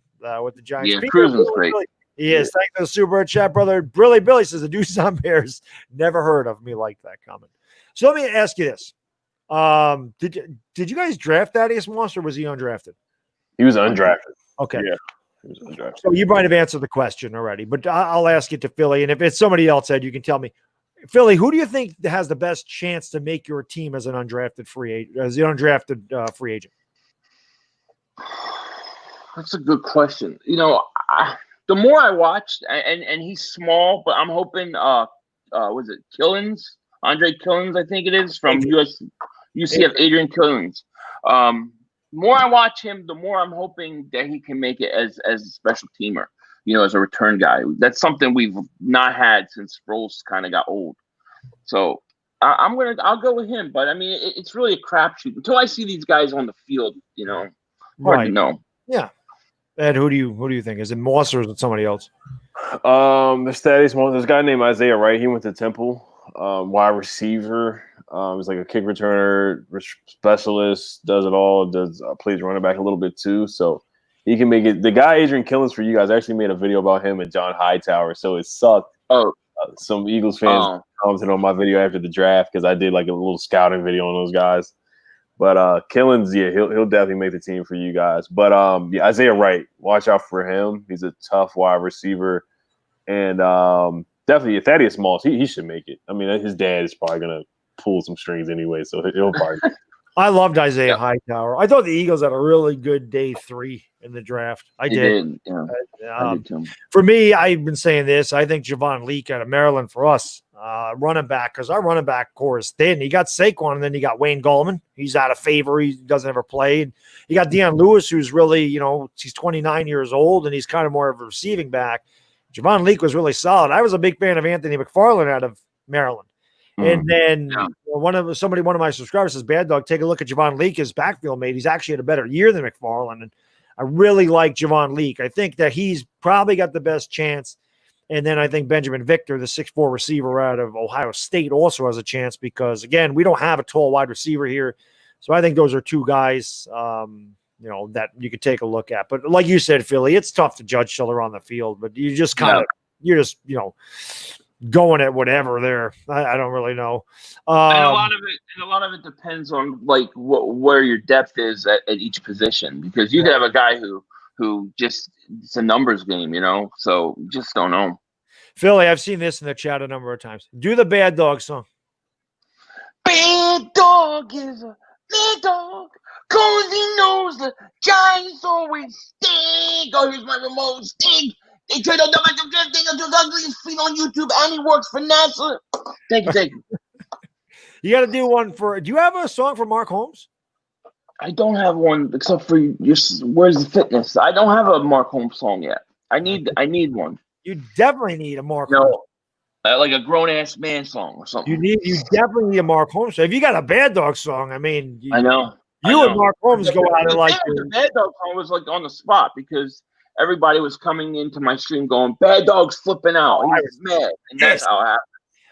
With the Giants. Yeah, Cruising's great. He is. Thank the Super Chat, brother. Brilly Billy says the Deuces on Bears. Never heard of me like that comment. So let me ask you this. Did you guys draft Thaddeus Moss or was he undrafted? He was undrafted. Okay. Yeah. He was undrafted. So you might have answered the question already, but I'll ask it to Philly. And if it's somebody else said, you can tell me. Philly, who do you think has the best chance to make your team as an undrafted free agent? Free agent? That's a good question. The more I watched, and he's small, but I'm hoping, was it Killins? Andre Killins, I think it is, from UCF, Adrian Killins. The more I watch him, the more I'm hoping that he can make it as a special teamer, as a return guy. That's something we've not had since Sproles kind of got old. So I'll go with him. But I mean, it's really a crapshoot until I see these guys on the field. Hard to know. Yeah. Ed, who do you think? Is it Moss or is it somebody else? There's Thaddeus Moss. There's a guy named Isaiah Wright. He went to Temple. Wide receiver. He's like a kick returner, specialist, does it all, plays running back a little bit too. So he can make it. The guy Adrian Killins for you guys actually made a video about him and John Hightower. So it sucked. Some Eagles fans commented on my video after the draft because I did like a little scouting video on those guys. But Killins, he'll definitely make the team for you guys. But Isaiah Wright, watch out for him. He's a tough wide receiver, and definitely Thaddeus Moss. He should make it. I mean, his dad is probably gonna pull some strings anyway, so he'll probably. I loved Isaiah Hightower. I thought the Eagles had a really good day 3 in the draft. I did. I did too. For me, I've been saying this. I think Javon Leak out of Maryland for us, running back, because our running back core is thin. You got Saquon, and then you got Wayne Gallman. He's out of favor. He doesn't ever play. You got Deion Lewis, who's really, he's 29 years old, and he's kind of more of a receiving back. Javon Leak was really solid. I was a big fan of Anthony McFarland out of Maryland. And then one of my subscribers says, Bad Dog, take a look at Javon Leak, his backfield mate. He's actually had a better year than McFarland. And I really like Javon Leak. I think that he's probably got the best chance. And then I think Benjamin Victor, the 6'4" receiver out of Ohio State, also has a chance because, again, we don't have a tall wide receiver here. So I think those are 2 guys, that you could take a look at. But like you said, Philly, it's tough to judge till they're on the field. But you just you're just going at whatever there. I don't really know. And a lot of it depends on like where your depth is at each position, because you could have a guy who just, it's a numbers game, so just don't know. Philly, I've seen this in the chat a number of times. Do the Bad Dog song. Bad Dog is a bad dog, 'cause he knows the Giants always stink. Oh, here's my remote stink. They turned out the thing until ugliest feet on YouTube, and he works for NASA. Thank you. You got to do one for. Do you have a song for Mark Holmes? I don't have one except for Where's the Fitness. I don't have a Mark Holmes song yet. I need one. You definitely need a Mark Holmes. Like a grown ass man song or something. You definitely need a Mark Holmes song. If you got a Bad Dog song, I mean, I know. And Mark Holmes go out and like the Bad Dog song was like on the spot because everybody was coming into my stream going, Bad Dog's flipping out. He was mad. And that's how it happened.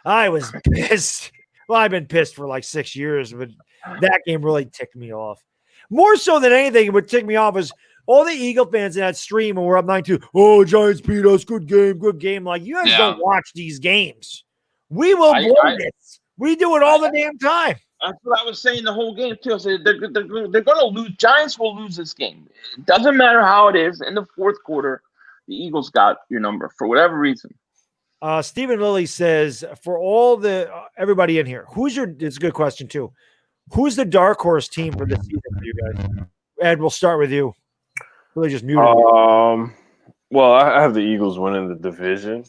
I was pissed. Well, I've been pissed for like 6 years, but that game really ticked me off. More so than anything, what ticked me off was all the Eagle fans in that stream when we're up 9-2. Oh, Giants beat us. Good game. Like, you guys don't watch these games. We will blow this. We do it all the damn time. That's what I was saying the whole game too. I said they're going to lose. Giants will lose this game. It doesn't matter how it is. In the fourth quarter, the Eagles got your number for whatever reason. Stephen Lilly says, for all the everybody in here, it's a good question too. Who's the dark horse team for this season for you guys? Ed, we'll start with you. Really just muted. Well, I have the Eagles winning the division.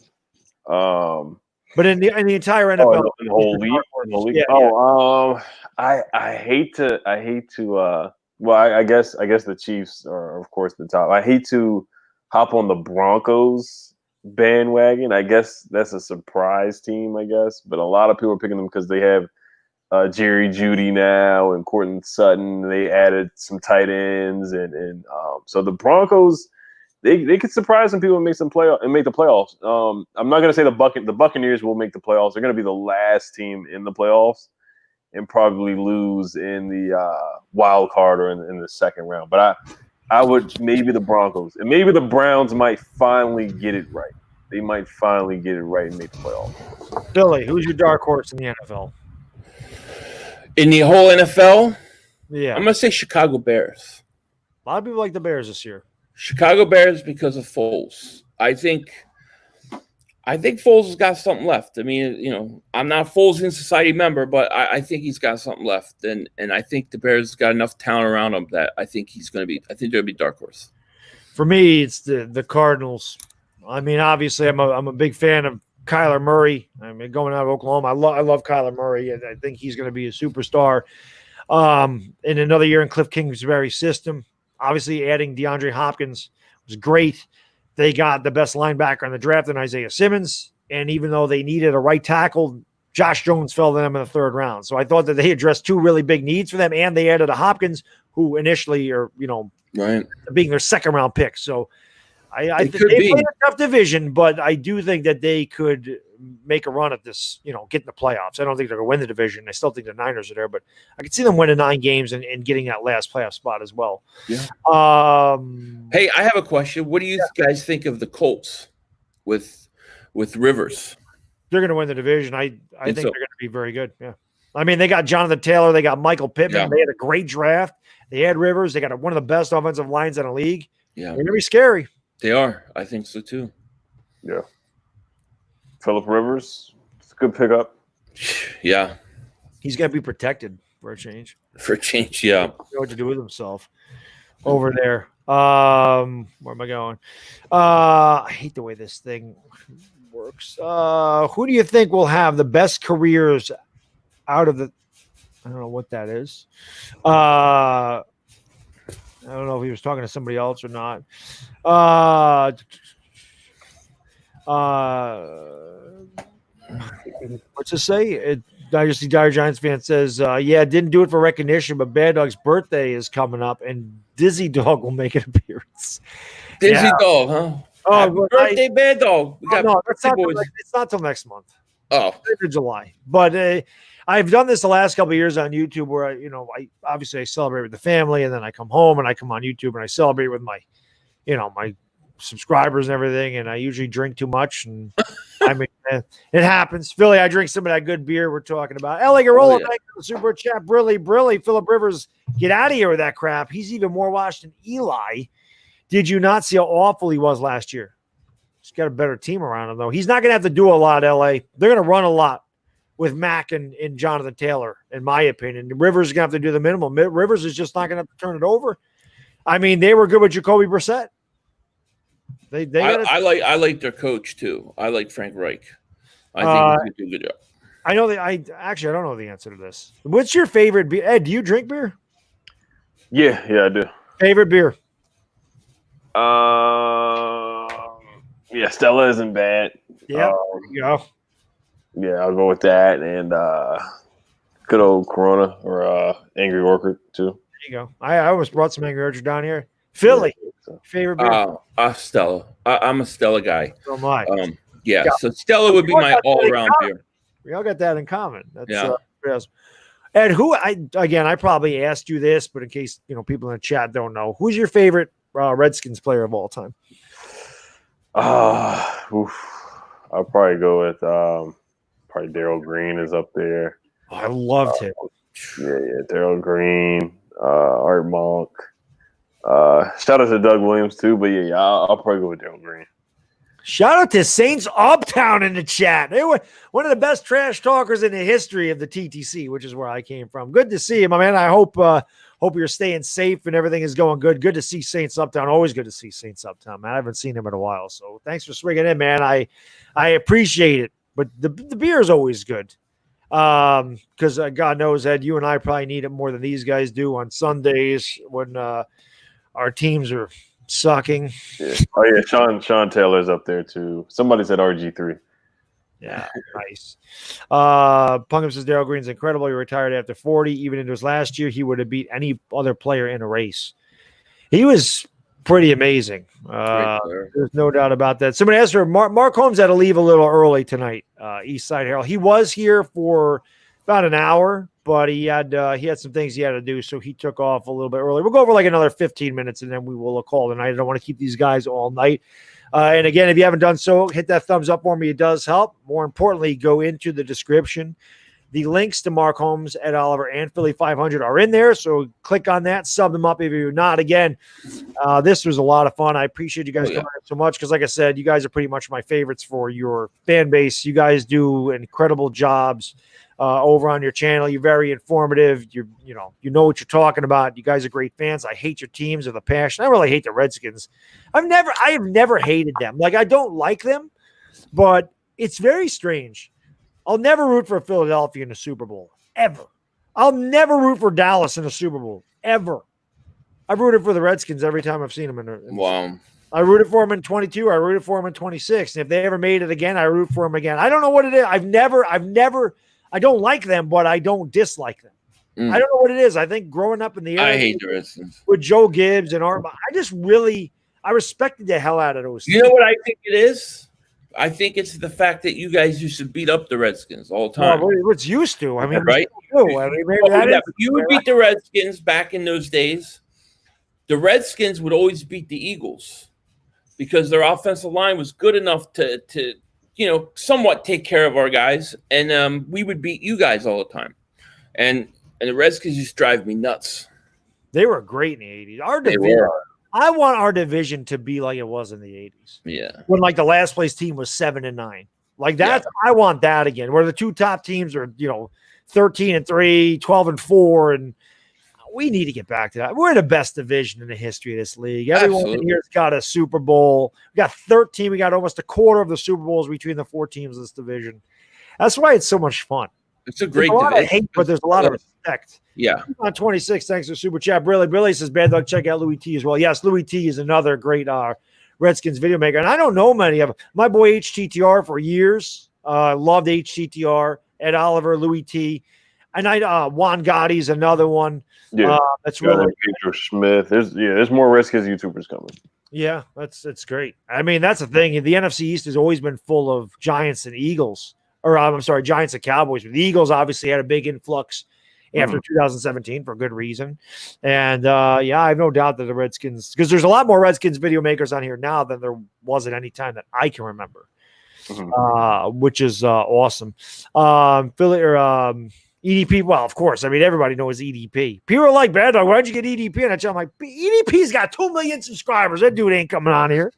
But in the entire NFL, in the whole league. Yeah, I hate to. Well, I guess the Chiefs are of course the top. I hate to hop on the Broncos bandwagon. I guess that's a surprise team. I guess, but a lot of people are picking them because they have Jerry Jeudy now and Courtland Sutton. They added some tight ends, and so the Broncos. They could surprise some people and make the playoffs. I'm not going to say the Buccaneers will make the playoffs. They're going to be the last team in the playoffs and probably lose in the wild card or in the second round. But I would maybe the Broncos and maybe the Browns might finally get it right. They might finally get it right and make the playoffs. Billy, who's your dark horse in the NFL? In the whole NFL? Yeah. I'm going to say Chicago Bears. A lot of people like the Bears this year. Chicago Bears because of Foles. I think Foles has got something left. I mean, I'm not a Foles in Society member, but I think he's got something left, and I think the Bears got enough talent around him that I think they're going to be dark horse. For me, it's the Cardinals. I mean, obviously, I'm a big fan of Kyler Murray. I mean, going out of Oklahoma, I love Kyler Murray, and I think he's going to be a superstar. In another year in Cliff Kingsbury's system. Obviously, adding DeAndre Hopkins was great. They got the best linebacker in the draft in Isaiah Simmons. And even though they needed a right tackle, Josh Jones fell to them in the third round. So I thought that they addressed two really big needs for them. And they added a Hopkins, who initially are, right, being their second round pick. So I think they play a tough division, but I do think that they could make a run at this, get in the playoffs. I don't think they're going to win the division. I still think the Niners are there, but I could see them winning 9 games and getting that last playoff spot as well. Yeah. Hey, I have a question. What do you guys think of the Colts with Rivers? They're going to win the division. I think they're going to be very good. Yeah. I mean, they got Jonathan Taylor. They got Michael Pittman. Yeah. They had a great draft. They had Rivers. They got one of the best offensive lines in the league. Yeah. They're going to be scary. They are. I think so, too. Yeah. Phillip Rivers, it's a good pickup. Yeah. He's got to be protected for a change. For a change, yeah. Know what to do with himself over there. Where am I going? I hate the way this thing works. Who do you think will have the best careers out of the – I don't know what that is. I don't know if he was talking to somebody else or not. What's it say? Dynasty Dire Giants fan says, didn't do it for recognition, but Bad Dog's birthday is coming up, and Dizzy Dog will make an appearance. Dizzy Dog, huh? Oh, birthday, Bad Dog. It's not till next month. Oh, July. But I've done this the last couple of years on YouTube, where I obviously celebrate with the family, and then I come home and I come on YouTube and I celebrate with my subscribers and everything, and I usually drink too much, and I mean it happens. Philly, I drink some of that good beer we're talking about. L.A. Garola, thank you for the super chat. Brilly, Phillip Rivers, get out of here with that crap. He's even more washed than Eli. Did you not see how awful he was last year? He's got a better team around him, though. He's not going to have to do a lot, L.A. They're going to run a lot with Mack and Jonathan Taylor, in my opinion. Rivers is going to have to do the minimum. Rivers is just not going to have to turn it over. I mean, they were good with Jacoby Brissett. I like their coach too. I like Frank Reich. I think he's going to do a good job. I know that I don't know the answer to this. What's your favorite beer? Ed, do you drink beer? Yeah, I do. Favorite beer? Stella isn't bad. Yeah, yeah. Yeah, I'll go with that, and good old Corona or Angry Orchard too. There you go. I almost brought some Angry Orchard down here. Philly, favorite beer? Stella. I'm a Stella guy. So am I. So Stella would be my all-around beer. We all got that in common. That's Ed, I probably asked you this, but in case people in the chat don't know, who's your favorite Redskins player of all time? I'll probably go with probably Darryl Green is up there. I loved him. Yeah. Daryl Green, Art Monk. Shout out to Doug Williams too, but yeah, I'll probably go with Daryl Green. Shout out to Saints Uptown in the chat. They were one of the best trash talkers in the history of the TTC, which is where I came from. Good to see you, my man. I hope you're staying safe and everything is going good. Good to see Saints Uptown. Always good to see Saints Uptown, man. I haven't seen him in a while, so thanks for swinging in, man. I appreciate it. But the beer is always good. Because God knows, Ed, you and I probably need it more than these guys do on Sundays when our teams are sucking. Yeah. Oh yeah, Sean Taylor's up there too. Somebody said RG3. Yeah, nice. Punkham says Daryl Green's incredible. He retired after 40. Even in his last year, he would have beat any other player in a race. He was pretty amazing. There's no doubt about that. Somebody asked her, Mark Holmes had to leave a little early tonight, East Side Herald. He was here for about an hour, but he had some things he had to do, so he took off a little bit early. We'll go over like another 15 minutes, and then we will call tonight. I don't want to keep these guys all night. And again, if you haven't done so, hit that thumbs up for me. It does help. More importantly, go into the description. The links to Mark Holmes, Ed Oliver, and Philly.500 are in there, so click on that, sub them up if you're not. Again, this was a lot of fun. I appreciate you guys coming in so much because, like I said, you guys are pretty much my favorites for your fan base. You guys do incredible jobs over on your channel. You're very informative. You know what you're talking about. You guys are great fans. I hate your teams with a passion. I really hate the Redskins. I have never hated them. Like, I don't like them, but it's very strange. I'll never root for Philadelphia in the Super Bowl, ever. I'll never root for Dallas in the Super Bowl, ever. I've rooted for the Redskins every time I've seen them. Wow. I rooted for them in 22. I rooted for them in 26. And if they ever made it again, I root for them again. I don't know what it is. I don't like them, but I don't dislike them. I don't know what it is. I think growing up in the area, I hate the Redskins with Joe Gibbs and Art, I respected the hell out of those. You know what I think it is? I think it's the fact that you guys used to beat up the Redskins all the time. Well, what's used to? I mean, right? You would beat the Redskins back in those days. The Redskins would always beat the Eagles because their offensive line was good enough to somewhat take care of our guys, and we would beat you guys all the time. And the Redskins used to drive me nuts. They were great in the 80s. Our division, I want our division to be like it was in the 80s. Yeah. When like the last place team was 7-9. Like that, I want that again. Where the two top teams are, 13-3, 12-4, and we need to get back to that. We're in the best division in the history of this league. Everyone in here's got a Super Bowl. We got 13. We got almost a quarter of the Super Bowls between the four teams in this division. That's why it's so much fun. It's a great division. A lot of hate, but there's a lot of respect. Yeah. On 26, thanks for Super Chat. Billy says, Bad Dog, check out Louis T as well. Yes, Louis T is another great Redskins video maker. And I don't know many of them. My boy HTTR for years. Loved HTTR. Ed Oliver, Louis T. And Juan Gotti's another one. Yeah, that's really Pedro Smith. There's more Redskins YouTubers coming. Yeah, that's great. I mean, that's the thing. The NFC East has always been full of Giants and Eagles. Or I'm sorry, Giants and Cowboys. But the Eagles obviously had a big influx after 2017 for good reason. And I have no doubt that the Redskins, because there's a lot more Redskins video makers on here now than there was at any time that I can remember, which is awesome. Philly or EDP, well, of course. I mean, everybody knows EDP. People are like, Bad Dog, why'd you get EDP? And I'm like, EDP's got 2 million subscribers. That dude ain't coming on here.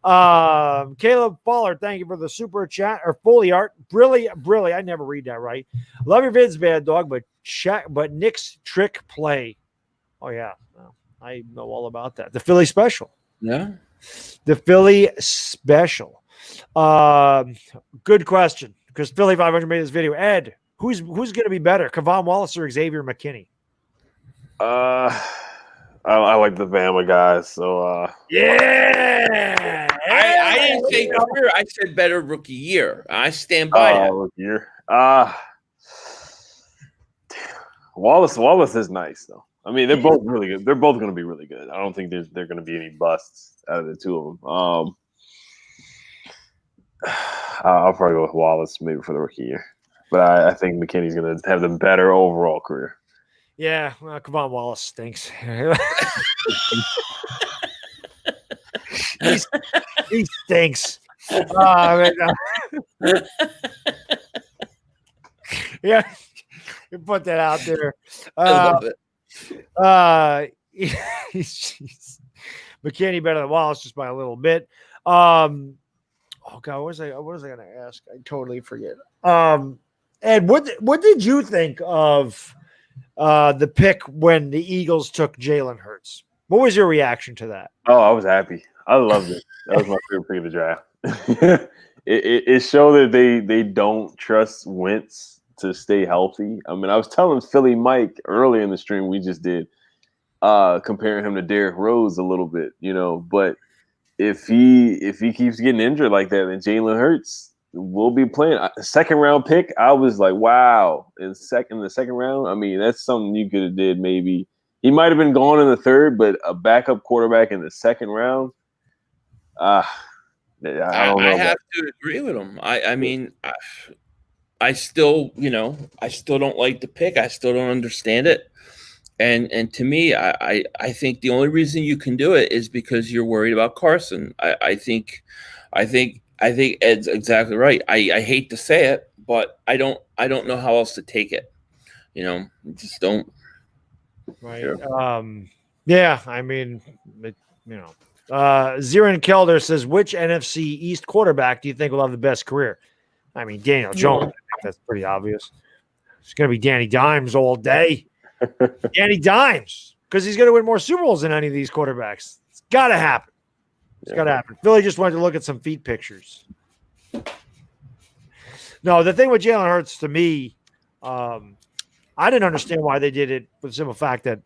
Caleb Faller, thank you for the super chat or Foley art. Brilly. I never read that right. Love your vids, Bad Dog, but Nick's trick play. Oh, yeah. Well, I know all about that. The Philly special. Yeah. The Philly special. Good question. Because Philly.500 made this video. Ed, who's going to be better, Kevon Wallace or Xavier McKinney? I like the Bama guys, so yeah. I didn't say career. I said better rookie year. I stand by that. Rookie year. Wallace is nice though. I mean, they're both really good. They're both going to be really good. I don't think there's going to be any busts out of the two of them. I'll probably go with Wallace maybe for the rookie year, but I think McKinney's going to have the better overall career. Yeah, well, Kevon Wallace stinks. he stinks. Yeah, You put that out there. I love it. Jeez. McKinney better than Wallace just by a little bit. Oh God, what was I going to ask? I totally forget. Ed, what did you think of the pick when the Eagles took Jalen Hurts? What was your reaction to that? Oh, I was happy. I loved it. That was my favorite pick of the draft. it showed that they don't trust Wentz to stay healthy. I mean, I was telling Philly Mike earlier in the stream we just did, comparing him to Derrick Rose a little bit, but if he keeps getting injured like that, then Jalen Hurts will be playing. Second round pick, I was like, wow. In the second round, I mean, that's something you could have did maybe. He might have been gone in the third, but a backup quarterback in the second round, I don't know. I have to agree with him. I mean, I still don't like the pick. I still don't understand it. And to me, I think the only reason you can do it is because you're worried about Carson. I think Ed's exactly right. I hate to say it, but I don't know how else to take it. Just don't. Right. Yeah. I mean, Zirin Kelder says, which NFC East quarterback do you think will have the best career? I mean, Daniel Jones. I think that's pretty obvious. It's going to be Danny Dimes all day. Danny Dimes, because he's going to win more Super Bowls than any of these quarterbacks. It's got to happen. It's got to happen. Philly just wanted to look at some feet pictures. No, the thing with Jalen Hurts to me, I didn't understand why they did it for the simple fact that,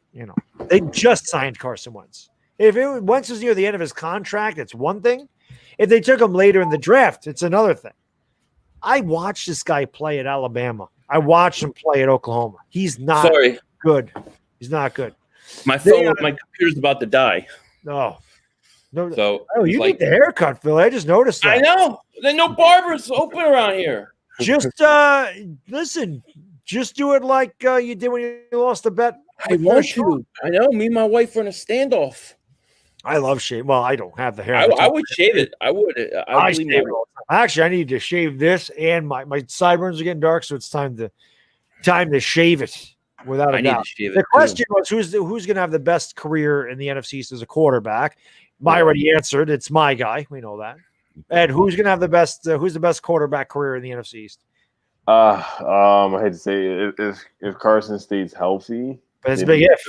they just signed Carson Wentz. If Wentz was near the end of his contract, it's one thing. If they took him later in the draft, it's another thing. I watched this guy play at Alabama. I watched him play at Oklahoma. He's not good. He's not good. My computer's about to die. No. So you need the haircut, Phil. I just noticed that. I know. There's no barbers open around here. Just listen. Just do it like you did when you lost the bet. I want to. I know. Me and my wife are in a standoff. I love shave. Well, I don't have the hair. I would shave it. I would. Actually, I need to shave this, and my sideburns are getting dark, so it's time to shave it. Without a doubt. The question was who's going to have the best career in the NFC East as a quarterback. I already answered. It's my guy. We know that. And who's going to have the best? Who's the best quarterback career in the NFC East? I hate to say it, if Carson stays healthy, but it's a big if.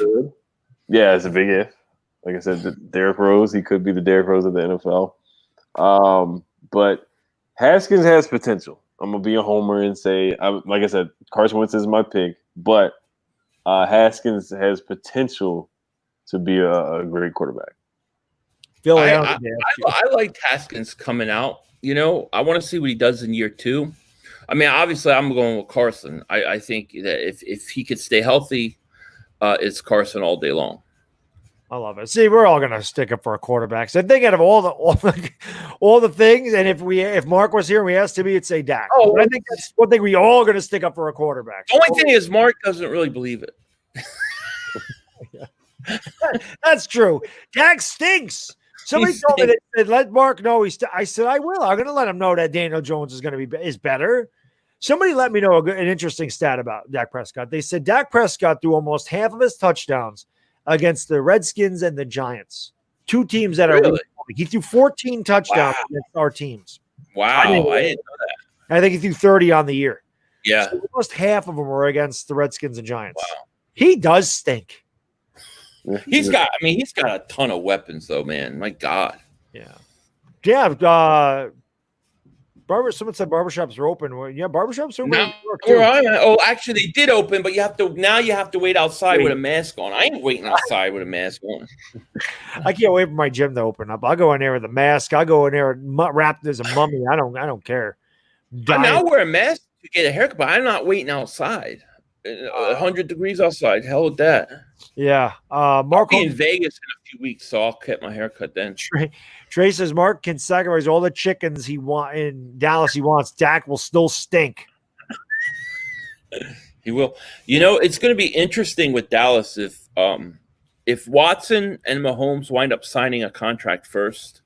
Yeah, it's a big if. Like I said, Derrick Rose, he could be the Derrick Rose of the NFL. But Haskins has potential. I'm gonna be a homer and say, like I said, Carson Wentz is my pick, but Haskins has potential to be a great quarterback. I liked Haskins coming out. I want to see what he does in year 2. I mean, obviously, I'm going with Carson. I think that if he could stay healthy, it's Carson all day long. I love it. See, we're all going to stick up for a quarterback. So think out of all the things, and if Mark was here and we asked him, he'd say Dak. Oh, I think that's one thing we all going to stick up for a quarterback. The only thing is Mark doesn't really believe it. That's true. Dak stinks. Somebody told me that let Mark know I said I will. I'm going to let him know that Daniel Jones is better. Somebody let me know an interesting stat about Dak Prescott. They said Dak Prescott threw almost half of his touchdowns against the Redskins and the Giants, 2 teams that are he threw 14 touchdowns against our teams. Wow, I didn't know that. I think he threw 30 on the year. Yeah, so almost half of them were against the Redskins and Giants. Wow, he does stink. He's got a ton of weapons, though, man. My God. Yeah. Someone said barbershops are open. Well, yeah, barbershops are open. Actually, they did open, but you have to wait outside with a mask on. I ain't waiting outside with a mask on. I can't wait for my gym to open up. I'll go in there with a mask. I'll go in there wrapped as a mummy. I don't care. I'll wear a mask to get a haircut, but I'm not waiting outside. 100 degrees outside. Hell with that. Yeah. Mark will be in Vegas in a few weeks, so I'll get my haircut then. Trey says Mark can sacrifice all the chickens he wants in Dallas. He wants Dak will still stink. He will. It's going to be interesting with Dallas if Watson and Mahomes wind up signing a contract first,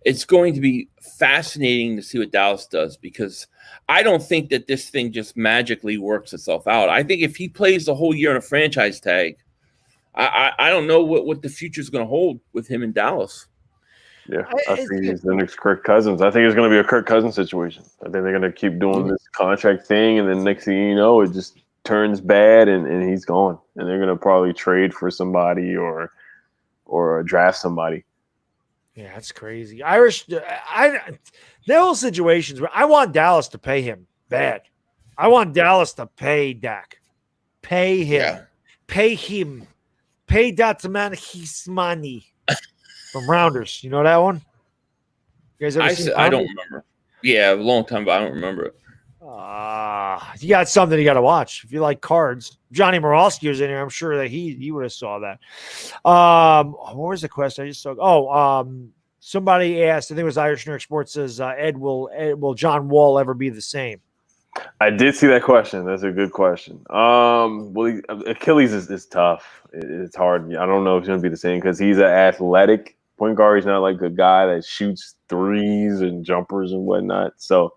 it's going to be fascinating to see what Dallas does, because I don't think that this thing just magically works itself out. I think if he plays the whole year on a franchise tag, I don't know what the future is going to hold with him in Dallas. Yeah, I think he's the next Kirk Cousins. I think it's going to be a Kirk Cousins situation. I think they're going to keep doing this contract thing, and then next thing you know, it just turns bad, and he's gone. And they're going to probably trade for somebody or draft somebody. Yeah, that's crazy. The whole situations. I want Dallas to pay him bad. I want Dallas to pay Dak. Pay him. Yeah. Pay him. Pay that man his money. From Rounders. You know that one? You guys ever seen I don't remember. Yeah, a long time, but I don't remember it. You got something you got to watch. If you like cards, Johnny Morosky was in here. I'm sure that he would have saw that. What was the question? I just saw. Somebody asked, I think it was Irish New York Sports, says, will John Wall ever be the same? I did see that question. That's a good question. Well, Achilles is tough. It's hard. I don't know if he's going to be the same because he's an athletic point guard. He's not like a guy that shoots threes and jumpers and whatnot. So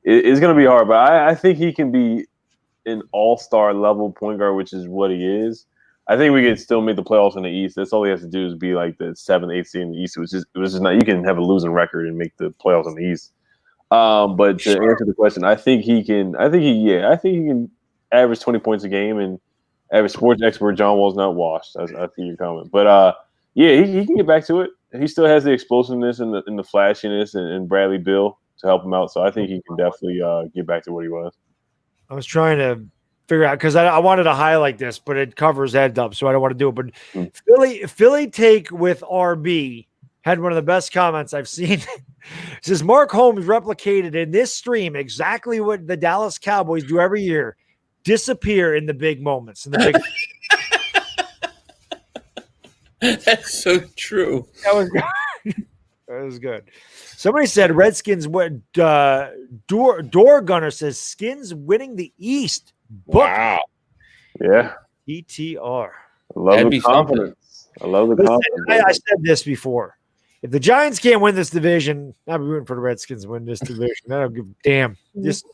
it's going to be hard. But I think he can be an all-star level point guard, which is what he is. I think we can still make the playoffs in the East. That's all he has to do is be like the 7th, 8th seed in the East. It was just not. You can have a losing record and make the playoffs in the East. But to answer the question, I think he can average 20 points a game. And average sports expert John Wall's not washed. I see your comment, but he can get back to it. He still has the explosiveness and the flashiness and Bradley Beal to help him out. So I think he can definitely get back to what he was. I was trying to figure out because I wanted to highlight this, but it covers head up, so I don't want to do it. But Philly take with RB had one of the best comments I've seen. It says Mark Holmes replicated in this stream exactly what the Dallas Cowboys do every year: disappear in the big moments. That's so true. That was good. That was good. Somebody said Redskins. Door Gunner says Skins winning the East. Wow. Yeah. ETR. I love the confidence. I said this before. If the Giants can't win this division, I'll be rooting for the Redskins to win this division. I don't give a damn. Just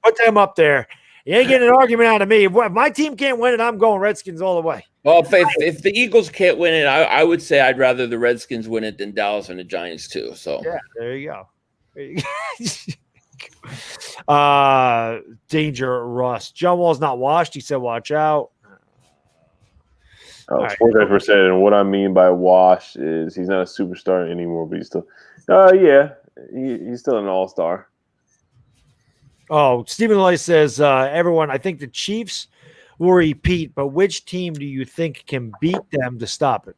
put them up there. You ain't getting an argument out of me. If my team can't win it, I'm going Redskins all the way. Well, if the Eagles can't win it, I would say I'd rather the Redskins win it than Dallas and the Giants too. So yeah, there you go. Danger Russ. John Wall's not washed. He said, watch out. Sports expert said, and what I mean by wash is he's not a superstar anymore, but he's still, he's still an all-star. Oh, Stephen Lloyd says, everyone, I think the Chiefs will repeat, but which team do you think can beat them to stop it?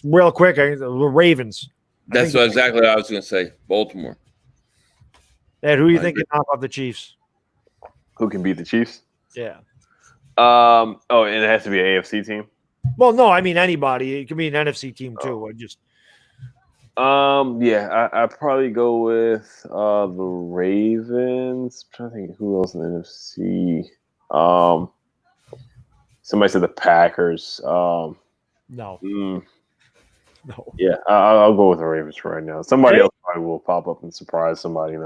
Real quick, the Ravens. That's exactly what I was going to say. Baltimore. Ed, who do you think can knock off the Chiefs? Who can beat the Chiefs? Yeah. And it has to be an AFC team? Well, no, I mean anybody. It can be an NFC team too. I'd probably go with the Ravens. I'm trying to think who else in the NFC. Somebody said the Packers. No. No. Yeah, I'll go with the Ravens for right now. Somebody else probably will pop up and surprise somebody,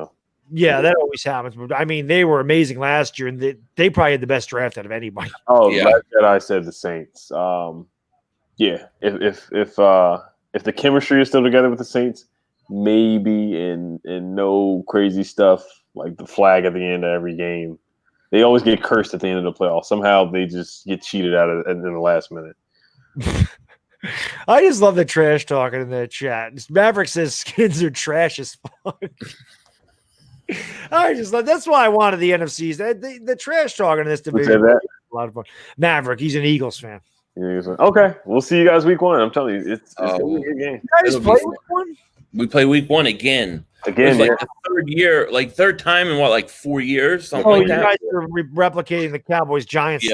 Yeah, that always happens. But I mean, they were amazing last year, and they probably had the best draft out of anybody. Oh, yeah. I said the Saints. If the chemistry is still together with the Saints, maybe in no crazy stuff like the flag at the end of every game. They always get cursed at the end of the playoffs. Somehow they just get cheated out of in the last minute. I just love the trash talking in the chat. Maverick says Skins are trash as fuck. That's why I wanted the NFCs. The trash talking in this division. A lot of fun. Maverick, he's an Eagles fan. Okay, we'll see you guys week 1. I'm telling you, it's gonna be a good game. You guys play week 1? We play week 1 again. Again, the third year, third time in 4 years, something like that. You guys are replicating the Cowboys Giants.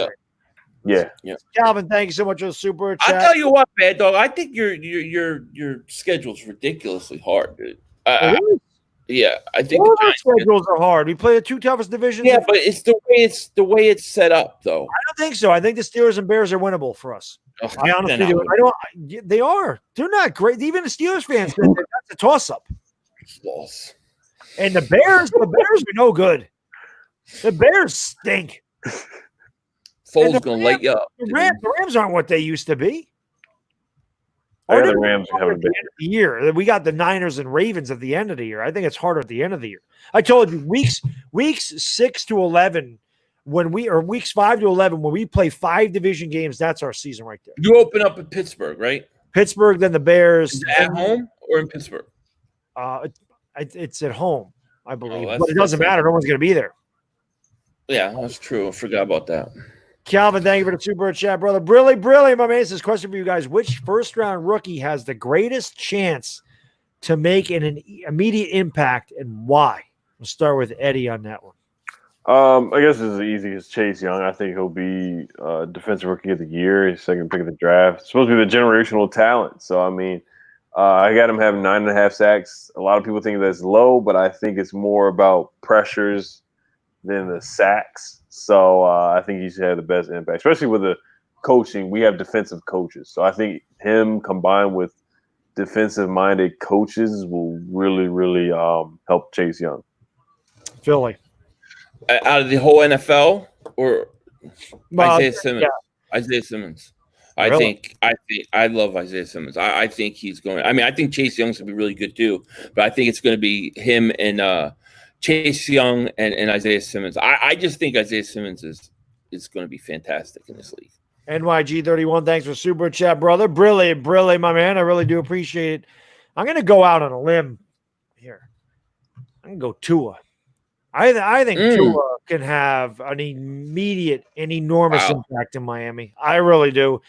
Yeah. Calvin, thank you so much for the super chat. I'll tell you what, Bad Dog. I think your schedule's ridiculously hard, dude. Yeah, I think all the schedules are hard. We play the 2 toughest divisions. Yeah, but it's the way it's set up, though. I don't think so. I think the Steelers and Bears are winnable for us. Oh, I honestly do. They are. They're not great. Even the Steelers fans, that's a toss-up. Loss. And the Bears are no good. The Bears stink. Foles gonna light you up. The Rams aren't what they used to be. I got the Rams having at the end of the year. We got the Niners and Ravens at the end of the year. I think it's harder at the end of the year. I told you weeks 6 to 11 weeks 5 to 11 when we play 5 division games. That's our season right there. You open up in Pittsburgh, right? Pittsburgh, then the Bears. Is it at home or in Pittsburgh? It's at home, I believe, Oh, but it doesn't matter. No one's going to be there. Yeah, that's true. I forgot about that. Calvin, thank you for the super chat, brother. Brilly, my man. This question for you guys: which first-round rookie has the greatest chance to make an immediate impact, and why? We'll start with Eddie on that one. I guess it's as easy as Chase Young. I think he'll be defensive rookie of the year. He's second pick of the draft. It's supposed to be the generational talent. So I mean, I got him having 9.5 sacks. A lot of people think that's low, but I think it's more about pressures than the sacks. So I think he should have the best impact, especially with the coaching. We have defensive coaches. So I think him combined with defensive-minded coaches will really, really help Chase Young. Philly. Out of the whole NFL or Isaiah Simmons? Yeah. Isaiah Simmons. Really? I love Isaiah Simmons. I think he's going. I mean, I think Chase Young's gonna be really good too, but I think it's going to be him and Chase Young and Isaiah Simmons. I just think Isaiah Simmons is going to be fantastic in this league. NYG31, thanks for super chat, brother. Brilly, my man. I really do appreciate it. I'm going to go out on a limb here. I can go Tua. I think Tua can have an immediate and enormous impact in Miami. I really do.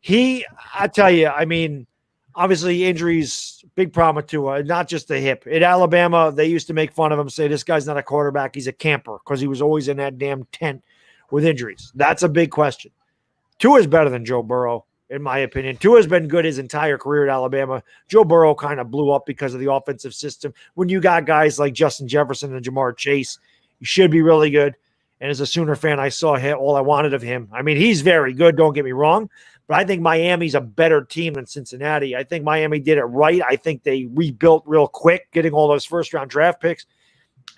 I tell you, I mean, obviously injuries, big problem with Tua, not just the hip. In Alabama, they used to make fun of him, say this guy's not a quarterback, he's a camper, because he was always in that damn tent with injuries. That's a big question. Tua's better than Joe Burrow, in my opinion. Tua's been good his entire career at Alabama. Joe Burrow kind of blew up because of the offensive system. When you got guys like Justin Jefferson and Jamar Chase, you should be really good. And as a Sooner fan, I saw all I wanted of him. I mean, he's very good, don't get me wrong, but I think Miami's a better team than Cincinnati. I think Miami did it right. I think they rebuilt real quick, getting all those first-round draft picks.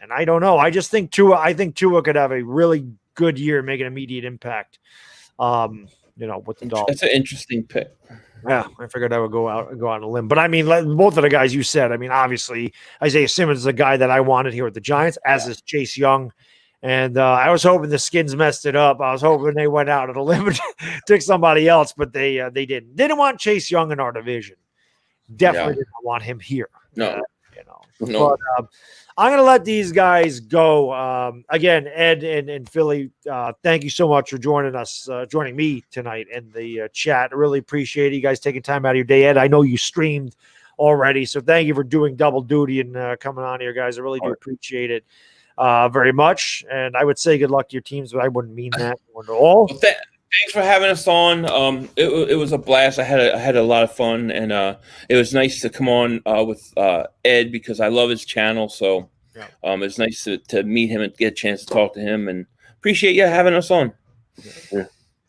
And I don't know. I think Tua could have a really good year, make an immediate impact. With the Dolphins. That's an interesting pick. Yeah, I figured I would go out on a limb. But I mean, both of the guys you said, I mean, obviously, Isaiah Simmons is a guy that I wanted here with the Giants, as is Chase Young. And I was hoping the Skins messed it up. I was hoping they went out on a limb and took somebody else, but they didn't. Didn't want Chase Young in our division. Definitely didn't want him here. No. No. But I'm going to let these guys go. Again, Ed and Philly, thank you so much for joining me tonight in the chat. I really appreciate it. You guys taking time out of your day. Ed, I know you streamed already, so thank you for doing double duty and coming on here, guys. I really do appreciate it very much. And I would say good luck to your teams, but I wouldn't mean that at all. Well, thanks for having us on. It was a blast. I had a lot of fun, and it was nice to come on with Ed because I love his channel. So it's nice to meet him and get a chance to talk to him. And appreciate you having us on. Yeah.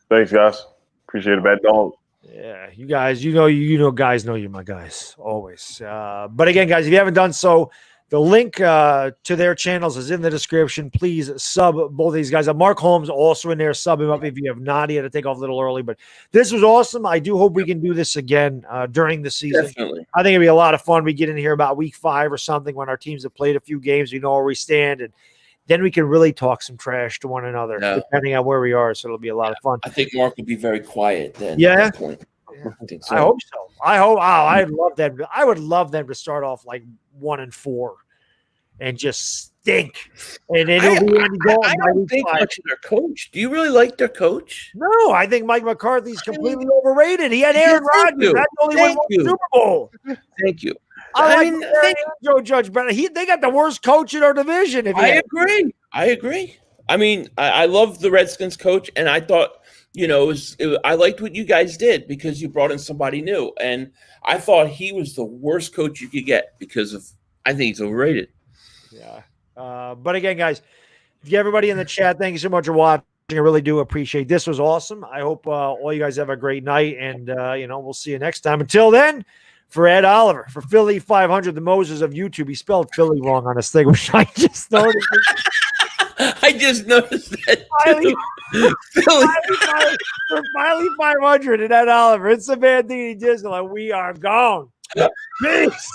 Thanks, guys. Appreciate it, bad dog. Yeah, you guys, guys know you're my guys always. But again, guys, if you haven't done so, the link to their channels is in the description. Please sub both of these guys. Mark Holmes also in there. Sub him up if you have not. He had to take off a little early, but this was awesome. I do hope we can do this again during the season. Definitely. I think it'd be a lot of fun. We get in here about week 5 or something when our teams have played a few games. We know where we stand, and then we can really talk some trash to one another, depending on where we are. So it'll be a lot of fun. I think Mark would be very quiet then. Yeah. At that point. Yeah. I think so. I hope so. I'd love them. I would love them to start off like 1-4 and just stink. And then I don't think much of their coach. Do you really like their coach? No, I think Mike McCarthy's completely overrated. He had Aaron Rodgers. That's the only one who won the Super Bowl. Thank you. I mean, Joe Judge better. They got the worst coach in our division. I agree. I mean, I love the Redskins coach, and I thought, I liked what you guys did because you brought in somebody new, and I thought he was the worst coach you could get because I think he's overrated. Yeah. But again, guys, everybody in the chat, thank you so much for watching. I really do appreciate it. This was awesome. I hope all you guys have a great night, and we'll see you next time. Until then, For Ed Oliver, for Philly.500, the Moses of YouTube. He spelled Philly wrong on his thing, which I just noticed. I just noticed that Philly. Philly. For Philly.500 and Ed Oliver. It's the man thing he did. So like, we are gone. Peace.